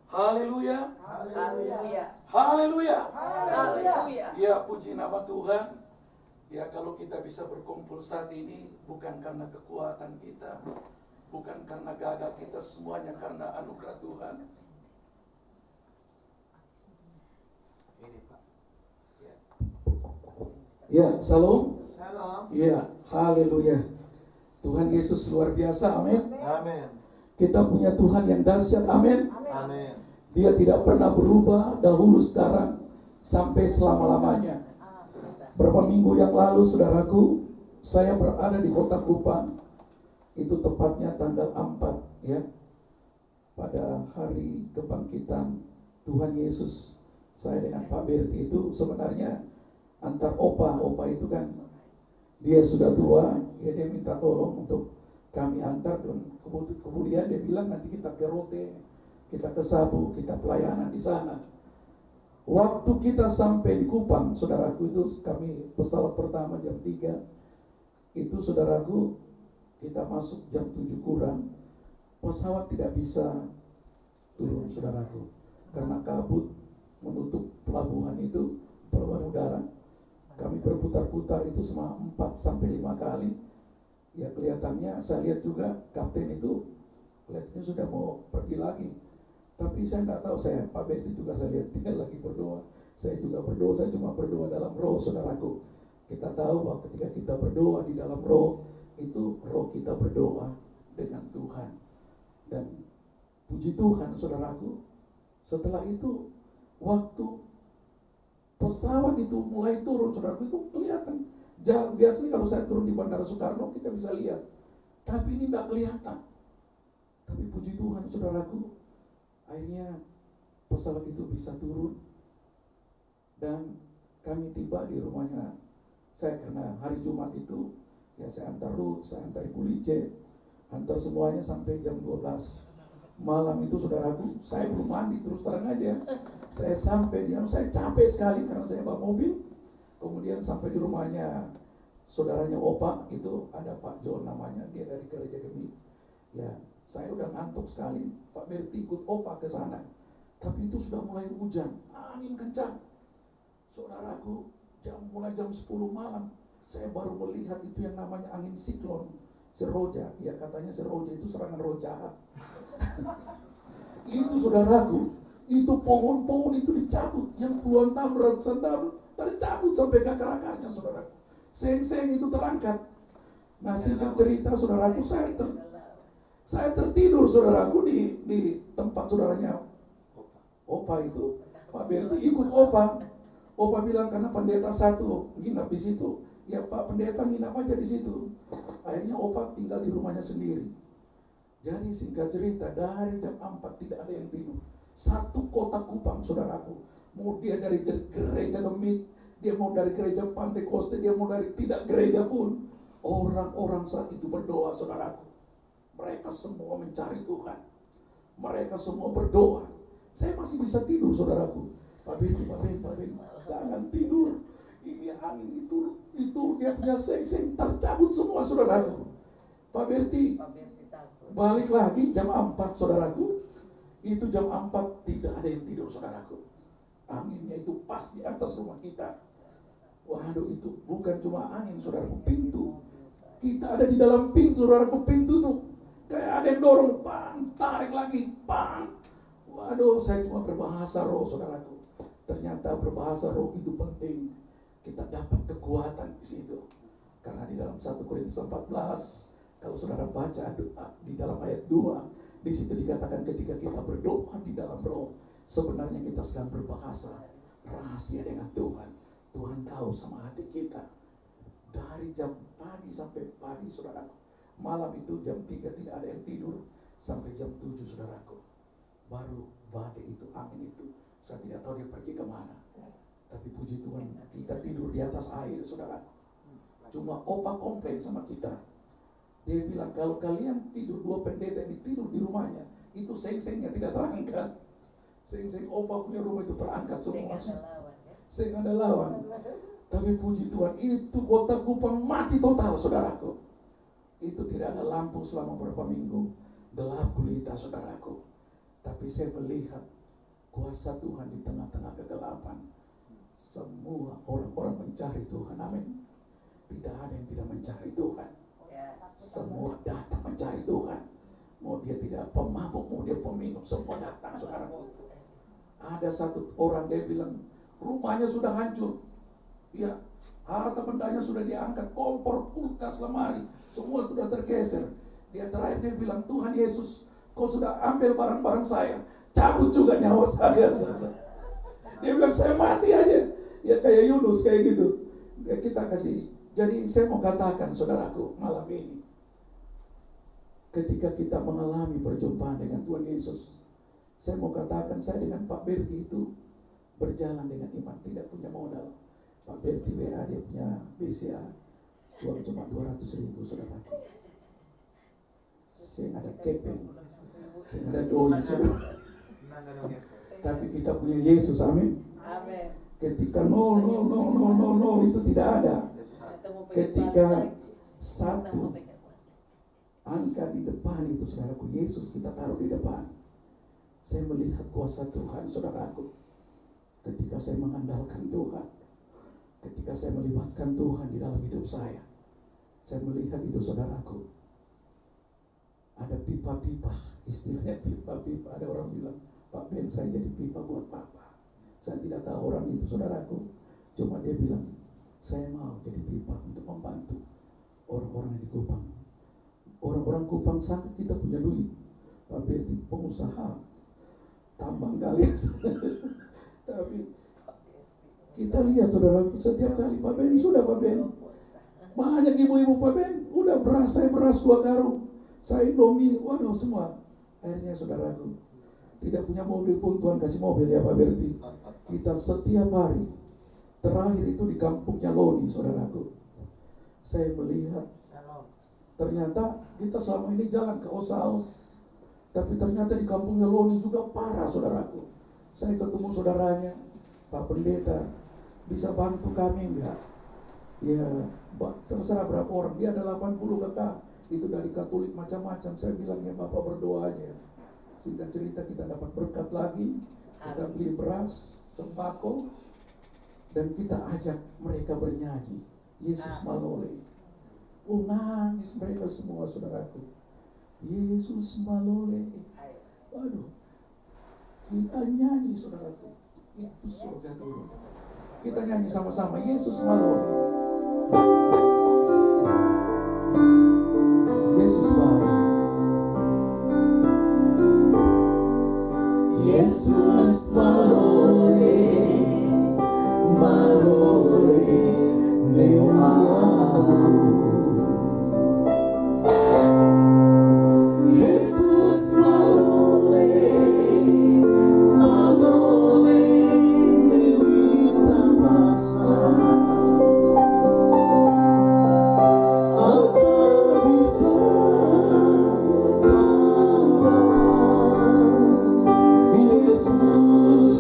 Haleluya. Haleluya. Haleluya. Haleluya. Ya, puji nama Tuhan. Ya, kalau kita bisa berkumpul saat ini bukan karena kekuatan kita, bukan karena gagah kita, semuanya karena anugerah Tuhan. Ya, salam. Ya, haleluya. Tuhan Yesus luar biasa, amin. Amin. Kita punya Tuhan yang dahsyat, amin. Amin. Dia tidak pernah berubah, dahulu, sekarang, sampai selama-lamanya. Berapa minggu yang lalu, saudaraku, saya berada di kota Kupang. Itu tepatnya tanggal 4, ya. Pada hari kebangkitan Tuhan Yesus. Saya dengan Pak Berti itu sebenarnya antar opa itu kan dia sudah tua, ya dia minta tolong untuk kami antar, dan kemudian dia bilang nanti kita ke Rote, kita ke Sabu, kita pelayanan di sana. Waktu kita sampai di Kupang, saudaraku, itu kami pesawat pertama jam 3, itu saudaraku kita masuk jam 7 kurang, pesawat tidak bisa turun, saudaraku, karena kabut menutup pelabuhan itu, pelabuhan udara. Kami berputar-putar itu selama 4 sampai 5 kali. Ya, kelihatannya saya lihat juga kapten itu kelihatannya sudah mau pergi lagi. Tapi saya tidak tahu, Pak Betty juga saya lihat dia lagi berdoa. Saya juga berdoa, saya cuma berdoa dalam roh, saudaraku. Kita tahu bahwa ketika kita berdoa di dalam roh, itu roh kita berdoa dengan Tuhan. Dan puji Tuhan, saudaraku, setelah itu waktu pesawat itu mulai turun, saudaraku, itu kelihatan. Biasanya kalau saya turun di Bandara Soekarno kita bisa lihat, tapi ini tidak kelihatan. Tapi puji Tuhan, saudaraku, akhirnya pesawat itu bisa turun dan kami tiba di rumahnya. Saya karena hari Jumat itu, ya saya antar Ruth, saya antar Ibu Lice, antar semuanya sampai jam 12 malam itu, saudaraku. Saya belum mandi, terus terang aja. Saya sampai saya capek sekali karena saya bawa mobil. Kemudian sampai di rumahnya saudaranya Opa, itu ada Pak John namanya, dia dari gereja Gemi. Ya, saya udah ngantuk sekali. Pak Berti ikut Opa ke sana. Tapi itu sudah mulai hujan, angin kencang. Saudaraku, mulai jam 10 malam, saya baru melihat itu yang namanya angin siklon, seroja. Ya, katanya seroja itu serangan roh jahat. Itu, saudaraku, itu pohon-pohon itu dicabut, yang puluhan tahun, ratusan tahun tercabut sampai ke akar-akarnya, saudaraku. Seng-seng itu terangkat. Nah, singkat cerita, saudaraku, saya tertidur, saudaraku, di tempat saudaranya Opa itu. Pak Berti ikut Opa. Opa bilang karena pendeta satu nginap di situ. Ya, Pak pendeta nginap aja di situ. Akhirnya Opa tinggal di rumahnya sendiri. Jadi singkat cerita, dari jam 4 tidak ada yang tidur. Satu kota Kupang, saudaraku. Mau dia dari gereja Demit, dia mau dari gereja Pantai Koste, dia mau dari tidak gereja pun. Orang-orang saat itu berdoa, saudaraku. Mereka semua mencari Tuhan. Mereka semua berdoa. Saya masih bisa tidur, saudaraku. Pak Ben, jangan tidur. Ini angin itu dia punya seng-seng tercabut semua, saudaraku. Pak Berti balik lagi jam 4, saudaraku. Itu jam 4 tidak ada yang tidur, saudaraku. Anginnya itu pas di atas rumah kita. Waduh, itu bukan cuma angin, saudaraku, pintu. Kita ada di dalam pintu, saudaraku, pintu tuh kayak ada yang dorong, bang, tarik lagi, bang. Waduh, saya cuma berbahasa roh, saudaraku. Ternyata berbahasa roh itu penting. Kita dapat kekuatan di situ. Karena di dalam 1 Korintus 14, kalau saudara baca di dalam ayat 2, di situ dikatakan ketika kita berdoa di dalam roh, sebenarnya kita sedang berbahasa rahasia dengan Tuhan. Tuhan tahu sama hati kita. Dari jam pagi sampai pagi, saudaraku. Malam itu jam 3 tidak ada yang tidur. Sampai jam 7, saudaraku. Baru badai itu, angin itu. Saya tidak tahu dia pergi kemana. Tapi puji Tuhan, kita tidur di atas air, saudaraku. Cuma Opa komplain sama kita. Dia bilang, kalau kalian tidur, 2 pendeta yang tidur di rumahnya, itu seng-sengnya tidak terangkat. Seng-seng opa punya rumah itu terangkat semua. Seng ada lawan. Tapi puji Tuhan, itu kota Kupang mati total, saudaraku. Itu tidak ada lampu selama beberapa minggu. Gelap gulita, saudaraku. Tapi saya melihat kuasa Tuhan di tengah-tengah kegelapan. Semua orang-orang mencari Tuhan, amin. Tidak ada yang tidak mencari Tuhan. Semua datang mencari Tuhan. Mau dia tidak pemabuk, mau dia peminum, semua datang, saudaraku. Ada satu orang, dia bilang, rumahnya sudah hancur. Ya, harta bendanya sudah diangkat, kompor, kulkas, lemari, semua sudah tergeser. Dia terakhir dia bilang, Tuhan Yesus, kau sudah ambil barang-barang saya, cabut juga nyawa saya. Dia bilang, saya mati aja. Ya kayak Yunus, kayak gitu. Ya, kita kasih. Jadi saya mau katakan, saudaraku, malam ini, ketika kita mengalami perjumpaan dengan Tuhan Yesus, saya mau katakan, saya dengan Pak Berti itu berjalan dengan iman, tidak punya modal. Pak Berti WA, dia punya BCA, uang cuma 200.000, saudaraku. Saya ada kepeng, saya ada doi, saudara. Tapi kita punya Yesus, amin. Ketika nol itu tidak ada. Ketika satu angka di depan itu, saudaraku, Yesus kita taruh di depan. Saya melihat kuasa Tuhan, saudaraku. Ketika saya mengandalkan Tuhan, ketika saya melibatkan Tuhan di dalam hidup saya melihat itu, saudaraku. Ada pipa-pipa, istilahnya pipa-pipa. Ada orang bilang, Pak Ben, saya jadi pipa buat Papa. Saya tidak tahu orang itu, saudaraku. Cuma dia bilang, saya mau jadi pipa untuk membantu orang-orang di Kupang. Orang-orang Kupang sampai kita punya duit. Pak Ben, pengusaha tambang gali. Tapi kita lihat, saudara, setiap kali Pak Ben, sudah Pak Ben, banyak ibu-ibu Pak Ben, udah beras, saya beras 2 karung, saya Indomie, waduh semua. Akhirnya, saudaraku, tidak punya mobil pun Tuhan kasih mobil, ya Pak Berti. Kita setiap hari, terakhir itu di kampungnya Loni, saudaraku. Saya melihat, ternyata kita selama ini jalan ke Osao, tapi ternyata di kampungnya Loni juga parah, saudaraku. Saya ketemu saudaranya, Pak Pendeta, bisa bantu kami enggak? Ya, terserah berapa orang. Dia ada 80 kakak, itu dari Katolik macam-macam. Saya bilang, ya Bapak berdoa aja. Singkat cerita, kita dapat berkat lagi. Kita beli beras, sembako, dan kita ajak mereka bernyanyi Yesus Malole. Oh, nangis mereka semua, saudaraku. Yesus Malole. Waduh, kita nyanyi, saudaraku. Itu surga turun. Kita nyanyi sama-sama, Yesus Malole. Yesus baik. Yesus Malole, Malole, meu amor. Yesus Malole, Malole, meu Itabasa. Apa bisa Yesus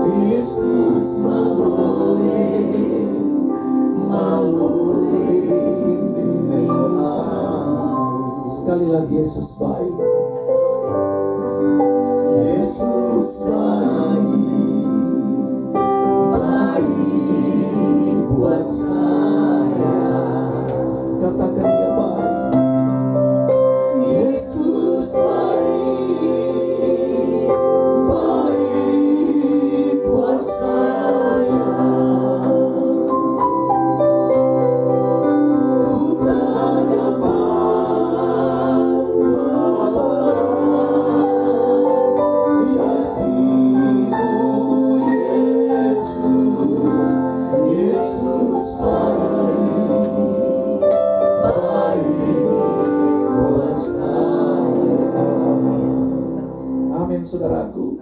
Yesus Malole, Malole, sekali lagi, Yesus baik. Yesus baik, baik buat saya. Katakan dia baik. Yesus baik, baik buat saya. Ku tak dapat balas kasih-Mu, Yesus. Yesus baik, baik buat saya. Amin, saudaraku.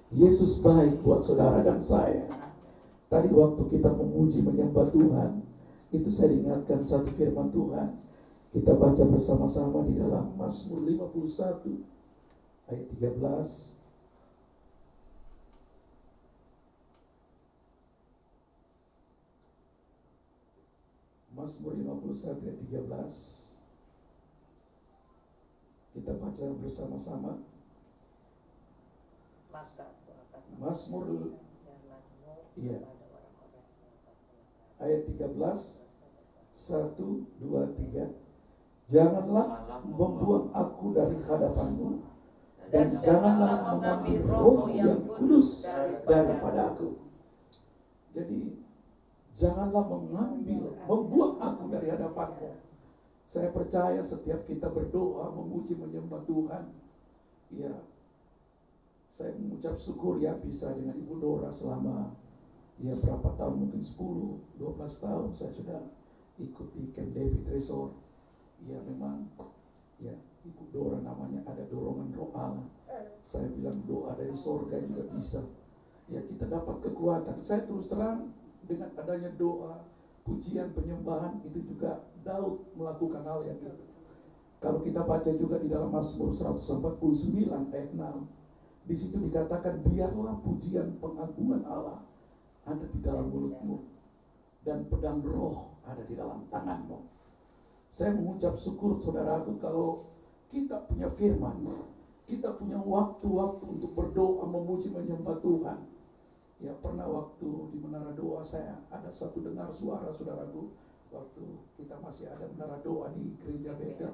Yesus baik buat saudara dan saya. Tadi waktu kita memuji menyembah Tuhan, itu saya diingatkan satu firman Tuhan Kita baca bersama-sama di dalam Mazmur 51 ayat 13. Mazmur 51 ayat 13. Kita baca bersama-sama. Mazmur ayat 13. 1, 2, 3. Janganlah membuang aku dari hadapanmu, dan janganlah mengambil roh yang kudus daripada aku. Jadi janganlah membuang aku dari hadapanmu. Saya percaya setiap kita berdoa, memuji, menyembah Tuhan, ya, saya mengucap syukur ya bisa dengan Ibu Dora selama ya berapa tahun, mungkin 10, 12 tahun saya sudah ikuti Camp David Resort. Ya memang ya Ibu Dora namanya ada dorongan roh Allah. Saya bilang doa dari surga juga bisa. Ya kita dapat kekuatan. Saya terus terang dengan adanya doa, pujian, penyembahan itu juga Daud melakukan hal yang itu. Kalau kita baca juga di dalam Mazmur 149 ayat 6, di situ dikatakan biarlah pujian pengagungan Allah ada di dalam mulutmu dan pedang roh ada di dalam tanganmu. Saya mengucap syukur saudaraku kalau kita punya firman, kita punya waktu-waktu untuk berdoa, memuji, menyembah Tuhan. Ya pernah waktu di Menara Doa saya ada satu dengar suara saudaraku, waktu kita masih ada Menara Doa di Gereja Betel,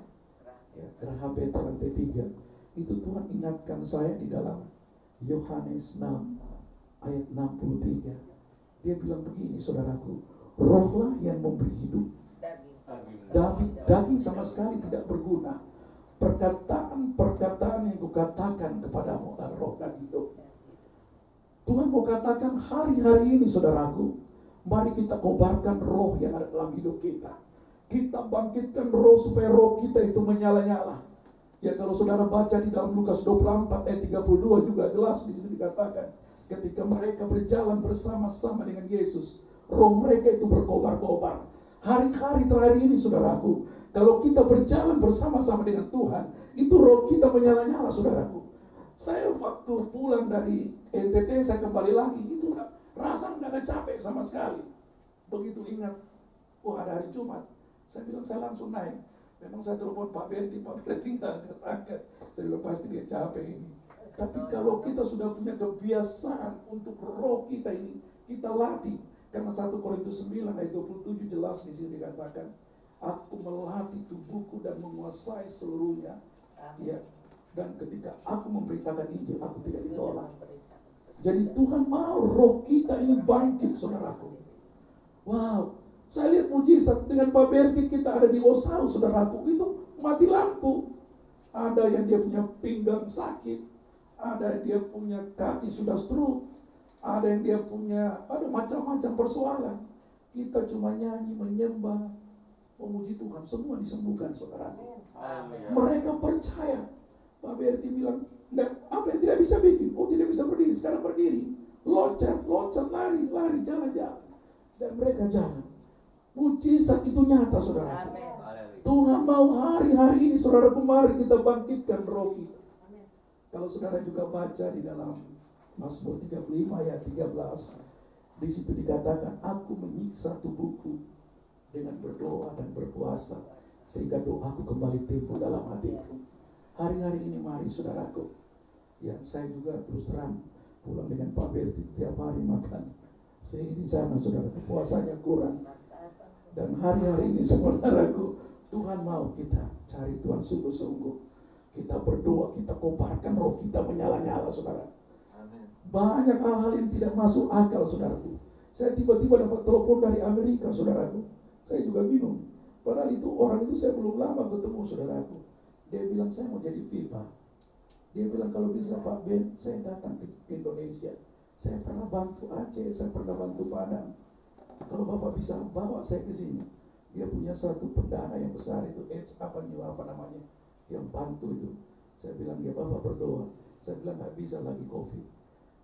ya, Geraha Betel lantai 3. Itu Tuhan ingatkan saya di dalam Yohanes 6 ayat 63. Dia bilang begini saudaraku, rohlah yang memberi hidup, daging sama sekali tidak berguna. Perkataan yang kukatakan kepadamu adalah roh dan hidup. Tuhan mau katakan hari-hari ini saudaraku, mari kita kobarkan roh yang ada dalam hidup kita. Kita bangkitkan roh supaya roh kita itu menyala-nyala. Ya kalau saudara baca di dalam Lukas 24 ayat 32 juga jelas di situ dikatakan, ketika mereka berjalan bersama-sama dengan Yesus, roh mereka itu berkobar-kobar. Hari-hari terakhir ini saudaraku, kalau kita berjalan bersama-sama dengan Tuhan, itu roh kita menyala-nyala saudaraku. Saya waktu pulang dari NTT, saya kembali lagi, itu rasa nggak ada capek sama sekali. Begitu ingat, ada hari Jumat, saya bilang saya langsung naik. Memang saya telepon Pak Berti nggak angkat. Saya bilang pasti dia capek ini. Tapi kalau kita sudah punya kebiasaan untuk roh kita ini, kita latih. Karena 1 Korintus 9 ayat 27 jelas di sini dikatakan, aku melatih tubuhku dan menguasai seluruhnya. Ya. Dan ketika aku memberitakan Injil, aku tidak ditolak. Jadi Tuhan mau roh kita ini bangkit saudaraku. Wow, saya lihat mujizat dengan Pak Berti kita ada di Osau saudaraku, itu mati lampu. Ada yang dia punya pinggang sakit, ada dia punya kaki sudah stroke, ada yang dia punya macam-macam persoalan. Kita cuma nyanyi, menyembah, memuji Tuhan, semua disembuhkan saudaraku. Mereka percaya. Pak Berti bilang, apa yang tidak bisa bikin? Oh tidak bisa berdiri, sekarang berdiri. Loncat, lari, jalan-jalan. Dan mereka jalan. Mujizat itu nyata saudara. Tuhan mau hari-hari ini saudara, mari kita bangkitkan roh kita. Kalau saudara juga baca di dalam Mazmur 35 ayat 13, di situ dikatakan, aku menyiksa tubuhku dengan berdoa dan berpuasa, sehingga doaku kembali timbul dalam hatiku. Hari-hari ini mari saudaraku, ya saya juga terus terang pulang dengan Pak Berti tiap hari makan di sana saudara, puasanya kurang. Dan hari-hari ini saudaraku, Tuhan mau kita cari Tuhan sungguh-sungguh. Kita berdoa, kita kobarkan roh kita menyala-nyala saudara. Banyak hal-hal yang tidak masuk akal saudaraku. Saya tiba-tiba dapat telepon dari Amerika saudaraku. Saya juga bingung. Padahal itu orang itu saya belum lama ketemu saudaraku. Dia bilang saya mau jadi pipa. Dia bilang kalau bisa Pak Ben, saya datang ke Indonesia. Saya pernah bantu Aceh, saya pernah bantu Padang. Kalau Bapak bisa bawa saya ke sini. Dia punya satu pendana yang besar itu, yang bantu itu. Saya bilang ya Bapak berdoa. Saya bilang nggak bisa lagi COVID.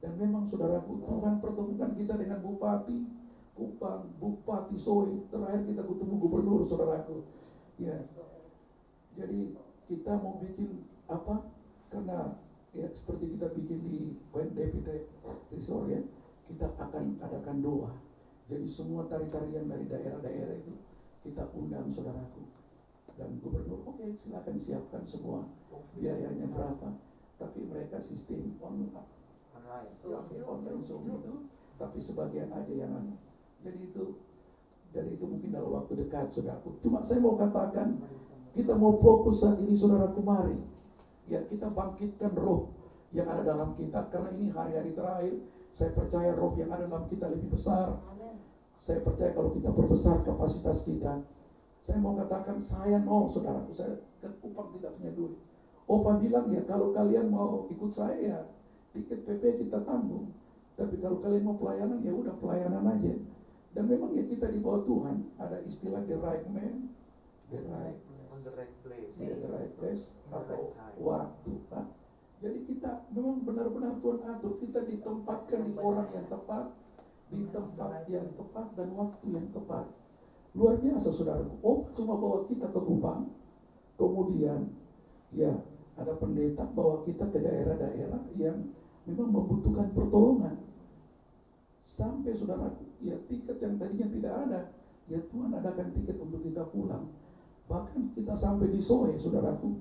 Dan memang saudaraku, Tuhan pertemukan kita dengan Bupati Kupang, Bupati Soe. Terakhir kita ketemu gubernur saudaraku. Ya. Jadi kita mau bikin apa? Karena ya seperti kita bikin di When David Resort ya, kita akan adakan doa. Jadi semua tari-tarian dari daerah-daerah itu kita undang saudaraku. Dan gubernur, oke, silakan siapkan semua, biayanya berapa. Tapi mereka sistem online Zoom itu, tapi sebagian aja yang anu. Jadi itu mungkin dalam waktu dekat, saudaraku. Cuma saya mau katakan, kita mau fokus saat ini, saudaraku, mari ya kita bangkitkan roh yang ada dalam kita, karena ini hari-hari terakhir. Saya percaya roh yang ada dalam kita lebih besar. Saya percaya kalau kita perbesar kapasitas kita. Saya mau katakan, saya mau, saudaraku, saya kan Kupang tidak punya duit. Opa bilang ya, kalau kalian mau ikut saya ya tiket PP kita tanggung. Tapi kalau kalian mau pelayanan ya udah pelayanan aja. Dan memang ya kita di bawah Tuhan, ada istilah the right man, the right place, atau waktu. Kan? Jadi kita memang benar-benar Tuhan atur, kita ditempatkan di orang yang tepat, di tempat yang tepat dan waktu yang tepat. Luar biasa, saudaraku. Cuma bawa kita ke Kupang, kemudian ya ada pendeta bawa kita ke daerah-daerah yang memang membutuhkan pertolongan. Sampai, saudaraku, ya tiket yang tadinya tidak ada, ya Tuhan adakan tiket untuk kita pulang. Bahkan kita sampai di Soe, saudaraku.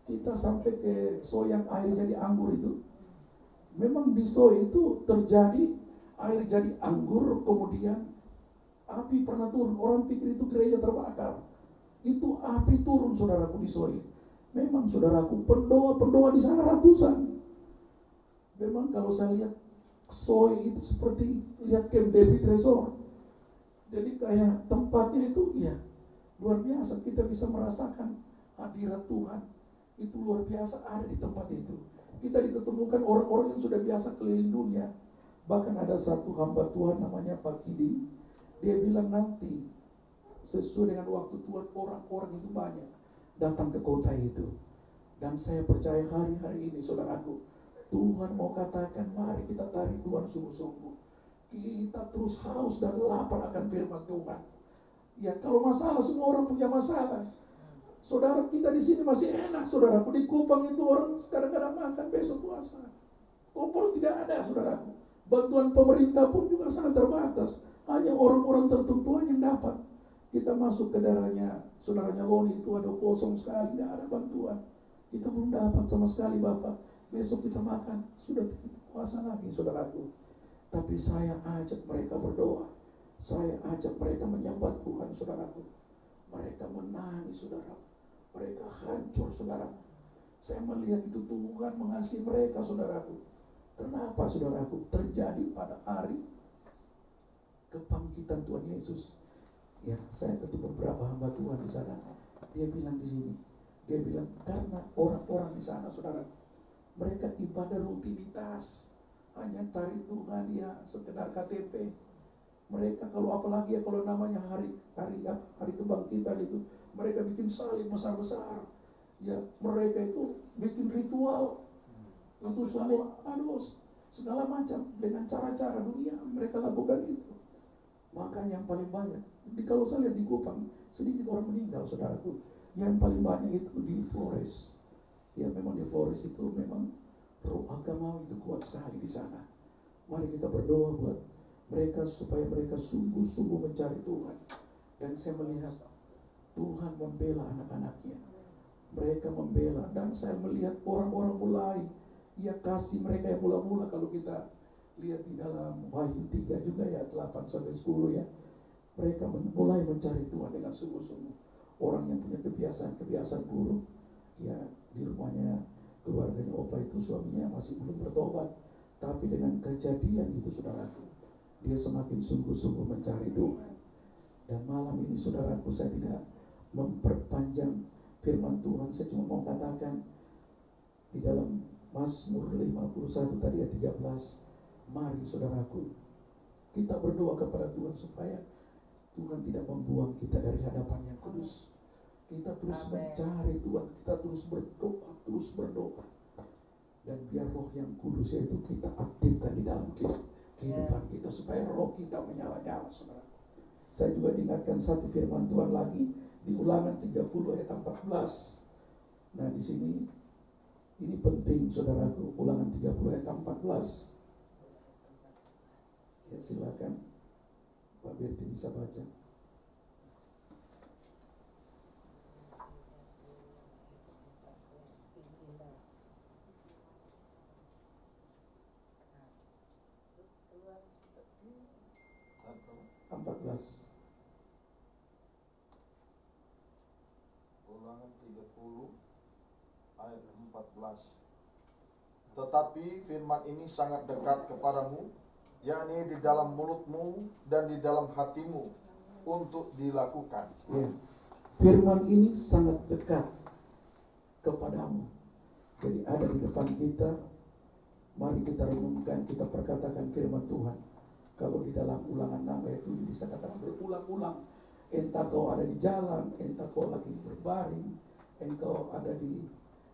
Kita sampai ke Soe yang air jadi anggur itu. Memang di Soe itu terjadi air jadi anggur, kemudian api pernah turun. Orang pikir itu gereja terbakar. Itu api turun, saudaraku, di Soe. Memang, saudaraku, pendoa di sana ratusan. Memang kalau saya lihat Soe itu seperti lihat Camp David Resort. Jadi kayak tempatnya itu ya luar biasa. Kita bisa merasakan hadirat Tuhan. Itu luar biasa ada di tempat itu. Kita diketemukan orang-orang yang sudah biasa keliling dunia. Bahkan ada satu hamba Tuhan namanya Pak Kidi. Dia bilang nanti sesuai dengan waktu Tuhan, orang-orang itu banyak datang ke kota itu. Dan saya percaya hari-hari ini, saudaraku, Tuhan mau katakan, mari kita tarik Tuhan sungguh-sungguh. Kita terus haus dan lapar akan firman Tuhan. Ya, kalau masalah, semua orang punya masalah. Saudara, kita di sini masih enak, saudaraku. Di Kupang itu orang kadang-kadang makan, besok puasa. Kompor tidak ada, saudaraku. Bantuan pemerintah pun juga sangat terbatas. Hanya orang-orang tertentu yang dapat. Kita masuk ke daerahnya saudaranya Loni itu ada kosong sekali, tidak ada bantuan. Kita belum dapat sama sekali, Bapak. Besok kita makan, sudah puasa lagi, saudaraku. Tapi saya ajak mereka berdoa. Saya ajak mereka menyembah Tuhan, saudaraku. Mereka menangis, saudara. Mereka hancur, saudaraku. Saya melihat itu Tuhan mengasihi mereka, saudaraku. Kenapa, saudaraku? Terjadi pada hari kebangkitan Tuhan Yesus. Ya, saya ketemu beberapa hamba Tuhan di sana. Dia bilang di sini, dia bilang karena orang-orang di sana, saudara, mereka ibadah rutinitas, hanya cari Tuhan ya sekedar KTP. Mereka kalau apalagi ya kalau namanya hari kebangkitan itu, mereka bikin salib besar-besar. Ya, mereka itu bikin ritual. Itu semua segala macam dengan cara-cara dunia mereka lakukan itu. Maka yang paling banyak, kalau saya lihat di Kupang, sedikit orang meninggal, saudaraku. Yang paling banyak itu di Flores. Ya memang di Flores itu memang roh agama itu kuat sekali di sana. Mari kita berdoa buat mereka supaya mereka sungguh-sungguh mencari Tuhan. Dan saya melihat Tuhan membela anak-anaknya. Mereka membela, dan saya melihat orang-orang mulai kasih mereka yang mula-mula. Kalau kita lihat di dalam Wahyu 3 juga ya 8-10 ya, mereka mulai mencari Tuhan dengan sungguh-sungguh. Orang yang punya kebiasaan buruk ya, di rumahnya keluarganya Opa itu suaminya masih belum bertobat, tapi dengan kejadian itu, saudaraku, dia semakin sungguh-sungguh mencari Tuhan. Dan malam ini, saudaraku, saya tidak memperpanjang firman Tuhan. Saya cuma mau katakan di dalam Mazmur 51 tadi ayat 13, mari, saudaraku, kita berdoa kepada Tuhan supaya Tuhan tidak membuang kita dari hadapan yang kudus. Kita terus mencari Tuhan, kita terus berdoa. Dan biar roh yang kudus itu kita aktifkan di dalam kehidupan kita, supaya roh kita menyala-nyala, saudara. Saya juga diingatkan satu firman Tuhan lagi di Ulangan 30 ayat 14. Nah, di sini ini penting saudaraku, Ulangan 30 ayat 14. Ya, silakan Pak Berti bisa baca. Ulangan 30 ayat 14. Tetapi firman ini sangat dekat kepadamu, yakni di dalam mulutmu dan di dalam hatimu, untuk dilakukan. Ya, firman ini sangat dekat kepadamu. Jadi ada di depan kita. Mari kita renungkan, kita perkatakan firman Tuhan. Kalau di dalam Ulangan 6 ayat 7 disatakan berulang-ulang. Entah kau ada di jalan, entah kau lagi berbaring, engkau ada di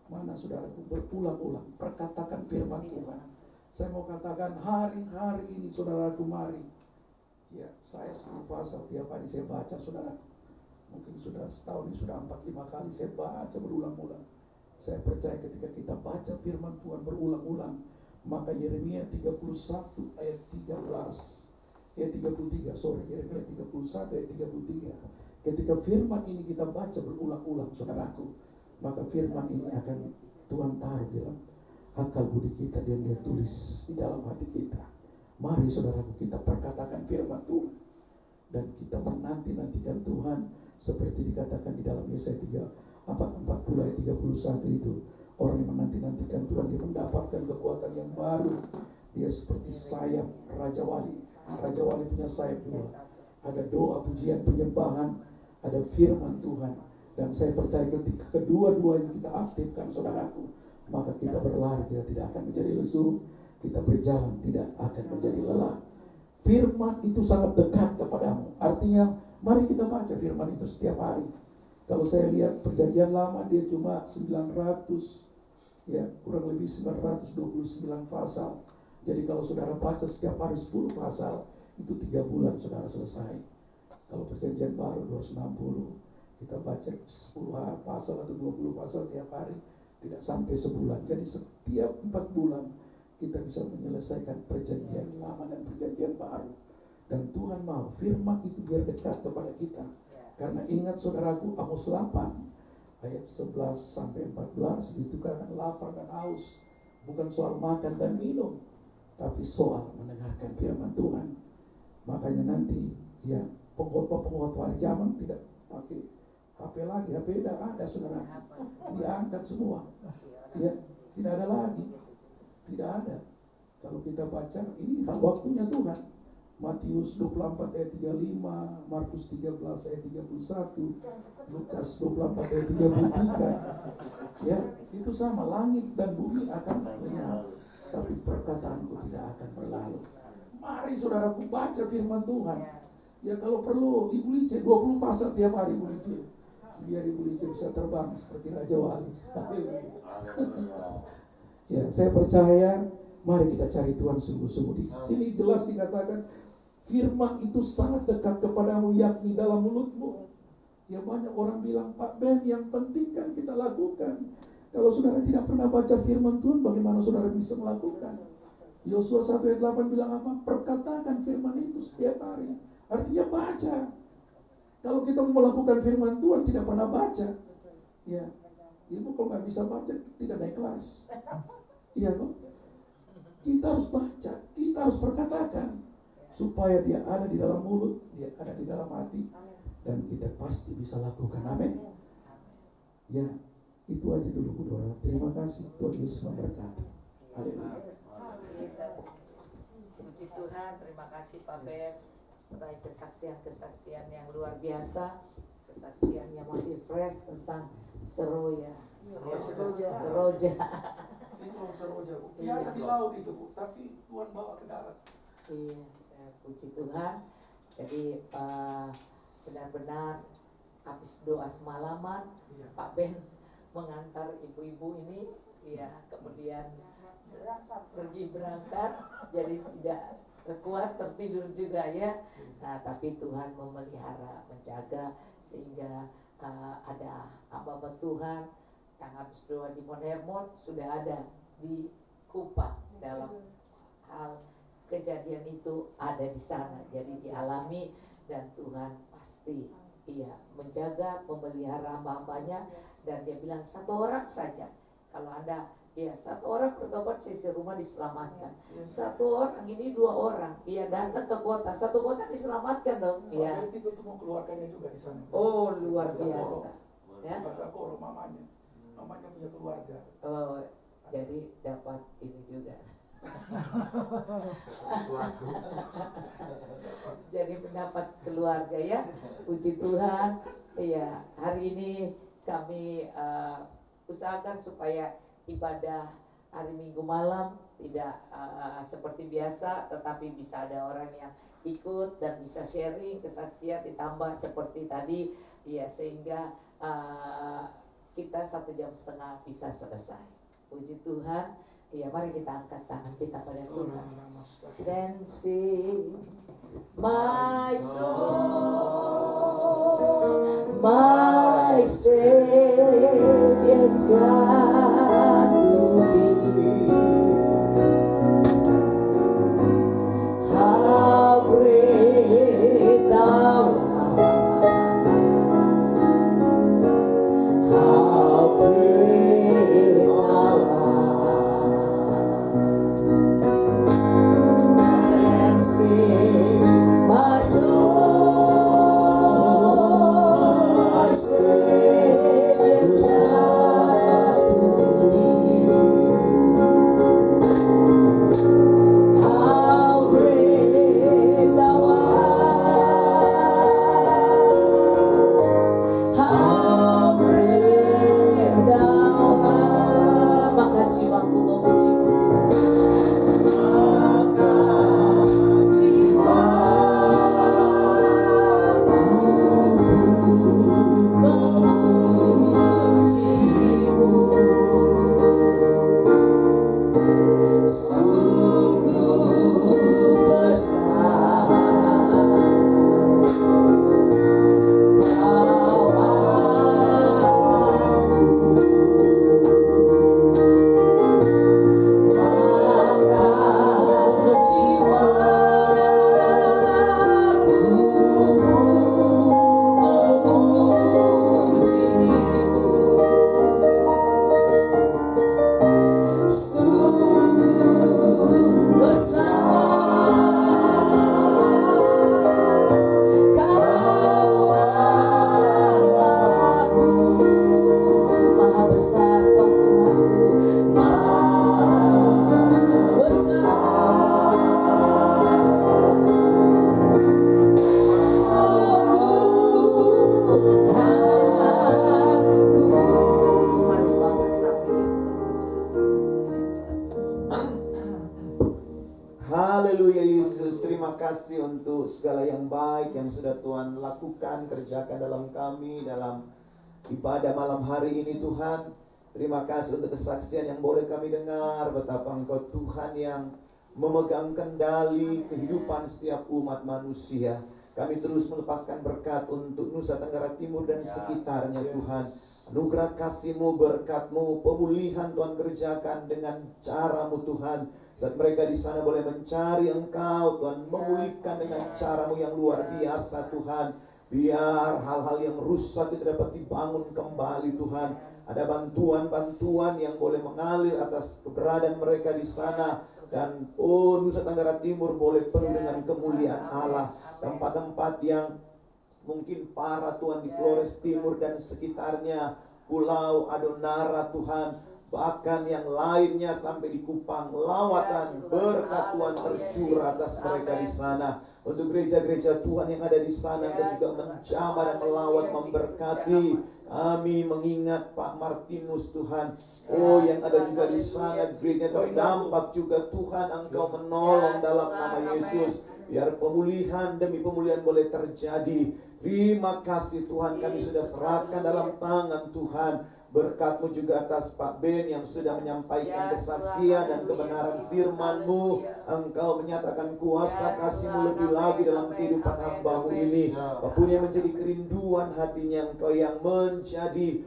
mana saudaraku, berulang-ulang perkatakan firman Tuhan. Saya mau katakan hari-hari ini saudaraku, mari. Ya, saya 10 pasal tiap hari saya baca saudaraku. Mungkin sudah setahun ini sudah 4-5 kali saya baca berulang-ulang. Saya percaya ketika kita baca firman Tuhan berulang-ulang, maka Yeremia 31 ayat 13 Yeremia 31 ayat 33, ketika firman ini kita baca berulang-ulang saudaraku, maka firman ini akan Tuhan taruh dalam akal budi kita dan Dia tulis di dalam hati kita. Mari saudaraku, kita perkatakan firman Tuhan dan kita menanti-nantikan Tuhan seperti dikatakan di dalam Yesaya 40 ayat 31 itu. Orang yang menanti-nantikan Tuhan, dia mendapatkan kekuatan yang baru. Dia seperti sayap Raja Wali. Raja Wali punya sayap dua. Ada doa, pujian, penyembahan, ada firman Tuhan. Dan saya percaya ketika kedua-duanya kita aktifkan saudaraku, maka kita berlari, kita tidak akan menjadi lesu. Kita berjalan, tidak akan menjadi lelah. Firman itu sangat dekat kepadamu. Artinya, mari kita baca firman itu setiap hari. Kalau saya lihat perjanjian lama, dia cuma 900, ya kurang lebih 929 pasal. Jadi kalau saudara baca setiap hari 10 pasal, itu 3 bulan saudara selesai. Kalau perjanjian baru 260, kita baca 10 pasal atau 20 pasal tiap hari, tidak sampai sebulan. Jadi setiap 4 bulan kita bisa menyelesaikan perjanjian lama dan perjanjian baru. Dan Tuhan mau firman itu biar dekat kepada kita. Karena ingat saudaraku, Amos 8 ayat 11 sampai 14 dikatakan lapar dan haus bukan soal makan dan minum, tapi soal mendengarkan firman Tuhan. Makanya nanti ya pengkhotbah-pengkhotbah zaman tidak pakai HP lagi, HP tidak ada saudara, diangkat semua. Ya, tidak ada lagi, tidak ada. Kalau kita baca ini waktunya Tuhan. Matius 24 ayat 35, Markus 13 ayat 31, Lukas 24 ayat 33. Ya, itu sama, langit dan bumi akan lenyap, tapi perkataanku tidak akan berlalu. Mari saudaraku baca firman Tuhan. Ya kalau perlu Ibu Lice 20 pasal tiap hari Ibu Lice. Biar Ibu Lice bisa terbang seperti Raja Wali. Ya, saya percaya mari kita cari Tuhan sungguh-sungguh. Di sini jelas dikatakan firman itu sangat dekat kepadamu, yakni dalam mulutmu. Ya banyak orang bilang, Pak Ben, yang penting kan kita lakukan. Kalau saudara tidak pernah baca firman Tuhan, bagaimana saudara bisa melakukan? Yosua 1 ayat 8 bilang apa? Perkatakan firman itu setiap hari. Artinya baca. Kalau kita mau melakukan firman Tuhan tidak pernah baca, ya ibu kalau nggak bisa baca tidak naik kelas. Iya kok. Kita harus baca, kita harus perkatakan supaya dia ada di dalam mulut, dia ada di dalam hati, dan kita pasti bisa lakukan. Amin. Ya, itu aja dulu saudara. Terima kasih, Tuhan Yesus memberkati. Haleluya. Puji Tuhan, terima kasih Pak Ben setelah kesaksian-kesaksian yang luar biasa, kesaksian yang masih fresh tentang Seroja. Sindrom Seroja, Bu. Biasa di laut itu, Bu, tapi Tuhan bawa ke darat. Iya, puji Tuhan. Jadi benar-benar habis doa semalaman, Pak Ben mengantar ibu-ibu ini, ya kemudian pergi berangkat, jadi tidak kuat tertidur juga ya. Nah, tapi Tuhan memelihara, menjaga sehingga ada hamba Tuhan yang habis doa di Mount Hermon sudah ada di Kupang dalam hal kejadian itu ada di sana, jadi dialami dan Tuhan pasti menjaga, memelihara hamba-hambanya. Dan dia bilang 1 orang saja, kalau Anda 1 orang bertobat sisi rumah diselamatkan. 1 orang ini 2 orang, datang ke kota, 1 kota diselamatkan dong. Berarti ketemu keluarganya juga di sana. Oh, luar biasa. Keluarga Koro, mamanya punya keluarga. Oh, jadi dapat ini juga. Jadi mendapat keluarga ya. Puji Tuhan. Hari ini kami usahakan supaya ibadah hari Minggu malam tidak seperti biasa, tetapi bisa ada orang yang ikut dan bisa sharing kesaksian, ditambah seperti tadi sehingga kita 1,5 jam bisa selesai. Puji Tuhan. Mari kita angkat tangan kita pada Tuhan. Then sing my soul, my Savior's God to thee. How great thou art, how great thou art. My soul, my Savior's God to thee. How great thou art, how great thou art. Maka jiwaku memuji-mu Tuhan. kasih untuk segala yang baik yang sudah Tuhan lakukan, kerjakan dalam kami, dalam ibadah malam hari ini Tuhan. Terima kasih untuk kesaksian yang boleh kami dengar, betapa Engkau Tuhan yang memegang kendali kehidupan setiap umat manusia. Kami terus melepaskan berkat untuk Nusa Tenggara Timur dan sekitarnya Tuhan. Anugerah kasih-Mu, berkat-Mu, pemulihan Tuhan kerjakan dengan cara-Mu Tuhan. Saat mereka di sana boleh mencari Engkau Tuhan, memulihkan dengan cara-Mu yang luar biasa Tuhan. Biar hal-hal yang rusak itu dapat dibangun kembali Tuhan. Ada bantuan-bantuan yang boleh mengalir atas keberadaan mereka di sana. Dan Nusa Tenggara Timur boleh penuh dengan kemuliaan Allah. Tempat-tempat yang mungkin parah Tuhan di Flores Timur dan sekitarnya, Pulau Adonara Tuhan, bahkan yang lainnya sampai di Kupang, lawatan berkat Tuhan tercurah atas mereka di sana. Untuk gereja-gereja Tuhan yang ada di sana, Engkau juga menjamah dan melawat, memberkati. Kami mengingat Pak Martinus Tuhan, yang ada juga di sana, gereja terdampak juga Tuhan, Engkau menolong dalam nama Yesus. Biar pemulihan demi pemulihan boleh terjadi. Terima kasih Tuhan, kami sudah serahkan dalam tangan Tuhan. Berkat-Mu juga atas Pak Ben yang sudah menyampaikan kesaksian dan kebenaran firman-Mu. Engkau menyatakan kuasa kasih-Mu lebih lagi dalam kehidupan hamba-Mu ini. Apapun yang menjadi kerinduan hatinya, Engkau yang menjadi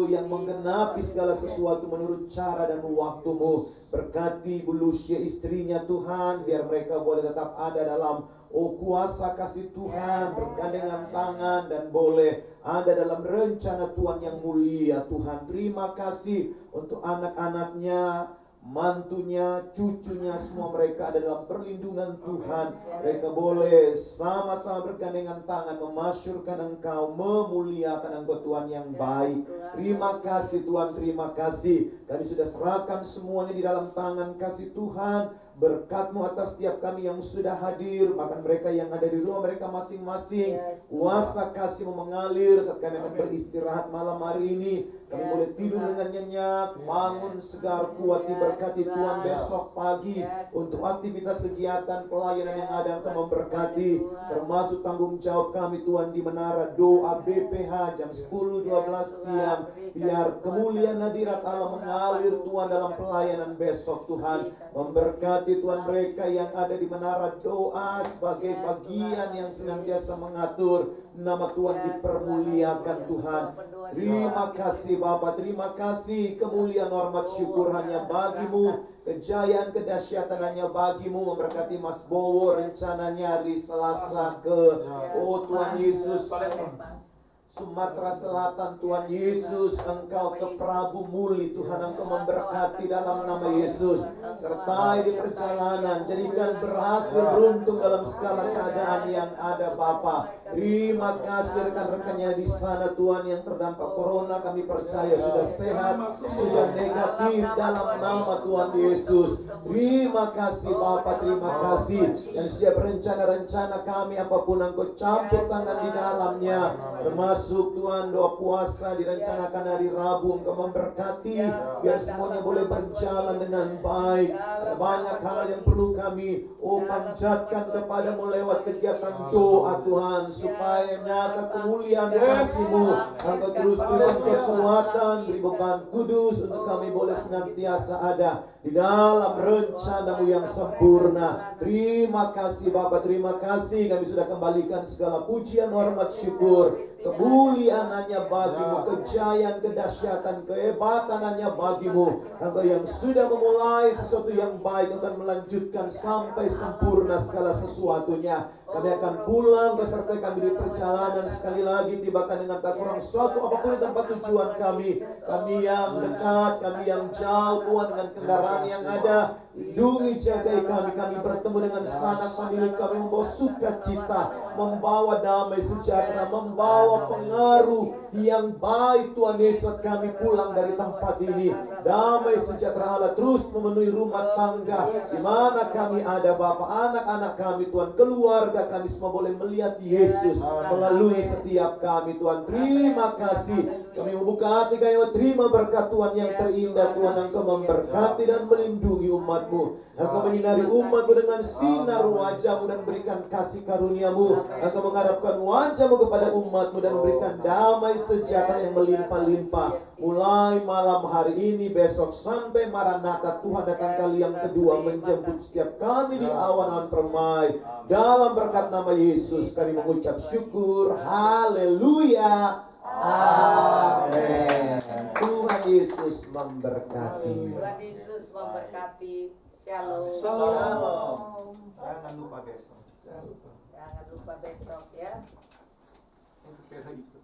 yang menggenapi segala sesuatu menurut cara dan waktu-Mu. Berkati Bu Lucia istrinya Tuhan, biar mereka boleh tetap ada dalam kuasa kasih Tuhan, bergandengan tangan, dan boleh ada dalam rencana Tuhan yang mulia. Tuhan, terima kasih untuk anak-anaknya, mantunya, cucunya, semua mereka ada dalam perlindungan Tuhan. Mereka boleh sama-sama bergandengan tangan memasyurkan Engkau, memuliakan Engkau Tuhan yang baik. Terima kasih Tuhan, terima kasih. Kami sudah serahkan semuanya di dalam tangan kasih Tuhan. Berkat-Mu atas setiap kami yang sudah hadir, bahkan mereka yang ada di rumah mereka masing-masing. Kuasa kasih-Mu mengalir saat kami akan beristirahat malam hari ini. Kami boleh tidur dengan nyenyak, bangun segar, kuat, diberkati Tuhan besok pagi untuk aktivitas kegiatan pelayanan yang ada. Engkau memberkati, termasuk tanggung jawab kami Tuhan di Menara Doa BPH jam 10-12 siang. Biar kemuliaan hadirat Allah mengalir Tuhan dalam pelayanan besok Tuhan. Memberkati Tuhan mereka yang ada di Menara Doa sebagai bagian yang senantiasa mengatur nama Tuhan dipermuliakan Tuhan. Terima kasih Bapa, terima kasih. Kemuliaan, hormat, syukur hanya bagi-Mu. Kejayaan, kedahsyatan hanya bagi-Mu. Memberkati Mas Bowo rencananya hari Selasa ke Tuhan Yesus Sumatera Selatan. Tuhan Yesus, Engkau ke Prabu Muli Tuhan, Engkau memberkati dalam nama Yesus. Sertai di perjalanan, jadikan berhasil, beruntung dalam segala keadaan yang ada Bapa. Terima kasih rekan-rekannya di sana Tuhan yang terdampak corona, kami percaya sudah sehat, sudah negatif dalam nama Tuhan Yesus. Terima kasih Bapa, terima kasih. Dan setiap rencana-rencana kami apapun Engkau campur tangan di dalamnya, termasuk Tuhan doa puasa direncanakan hari Rabu. Engkau memberkati biar semuanya boleh berjalan dengan baik. Ada banyak hal yang perlu kami panjatkan kepadamu lewat kegiatan doa Tuhan, supaya nyata kemuliaan kasih-Mu. Engkau terus berikan kekuatan, beri beban kudus untuk kami boleh senantiasa ada di dalam rencana-Mu yang sempurna. Terima kasih Bapa, terima kasih. Kami sudah kembalikan segala pujian, hormat, syukur. Kemuliaan hanya bagi-Mu, kejayaan, kedahsyatan, kehebatan hanya bagi-Mu. Engkau yang sudah memulai sesuatu yang baik akan melanjutkan sampai sempurna segala sesuatunya. Kami akan pulang beserta kami di perjalanan. Sekali lagi tibakan dengan tak kurang suatu apapun di tempat tujuan kami. Kami yang dekat, kami yang jauh Tuhan, dengan kendaraan yang ada, lindungi, jagai kami. Kami bertemu dengan sanak famili kami, membawa sukacita, membawa damai sejahtera, membawa pengaruh yang baik Tuhan Yesus. Kami pulang dari tempat ini, damai sejahtera Allah terus memenuhi rumah tangga di mana kami ada Bapa. Anak-anak kami Tuhan, keluarga kami semua boleh melihat Yesus melalui setiap kami Tuhan. Terima kasih. Kami membuka hati kami, terima berkat Tuhan yang terindah Tuhan. Engkau memberkati dan melindungi umat-Mu. Engkau menyinari umat-Mu dengan sinar wajah-Mu dan berikan kasih karunia-Mu. Engkau menghadapkan wajah-Mu kepada umat-Mu dan memberikan damai sejahtera yang melimpah-limpah. Mulai malam hari ini, besok sampai Maranatha Tuhan datang kali yang kedua menjemput setiap kami di awan-awan permai. Dalam berkat nama Yesus kami mengucap syukur. Haleluya. Amin. Tuhan Yesus memberkati. Tuhan Yesus memberkati. Shalom. Shalom. Jangan lupa besok. Jangan lupa besok ya. Untuk itu.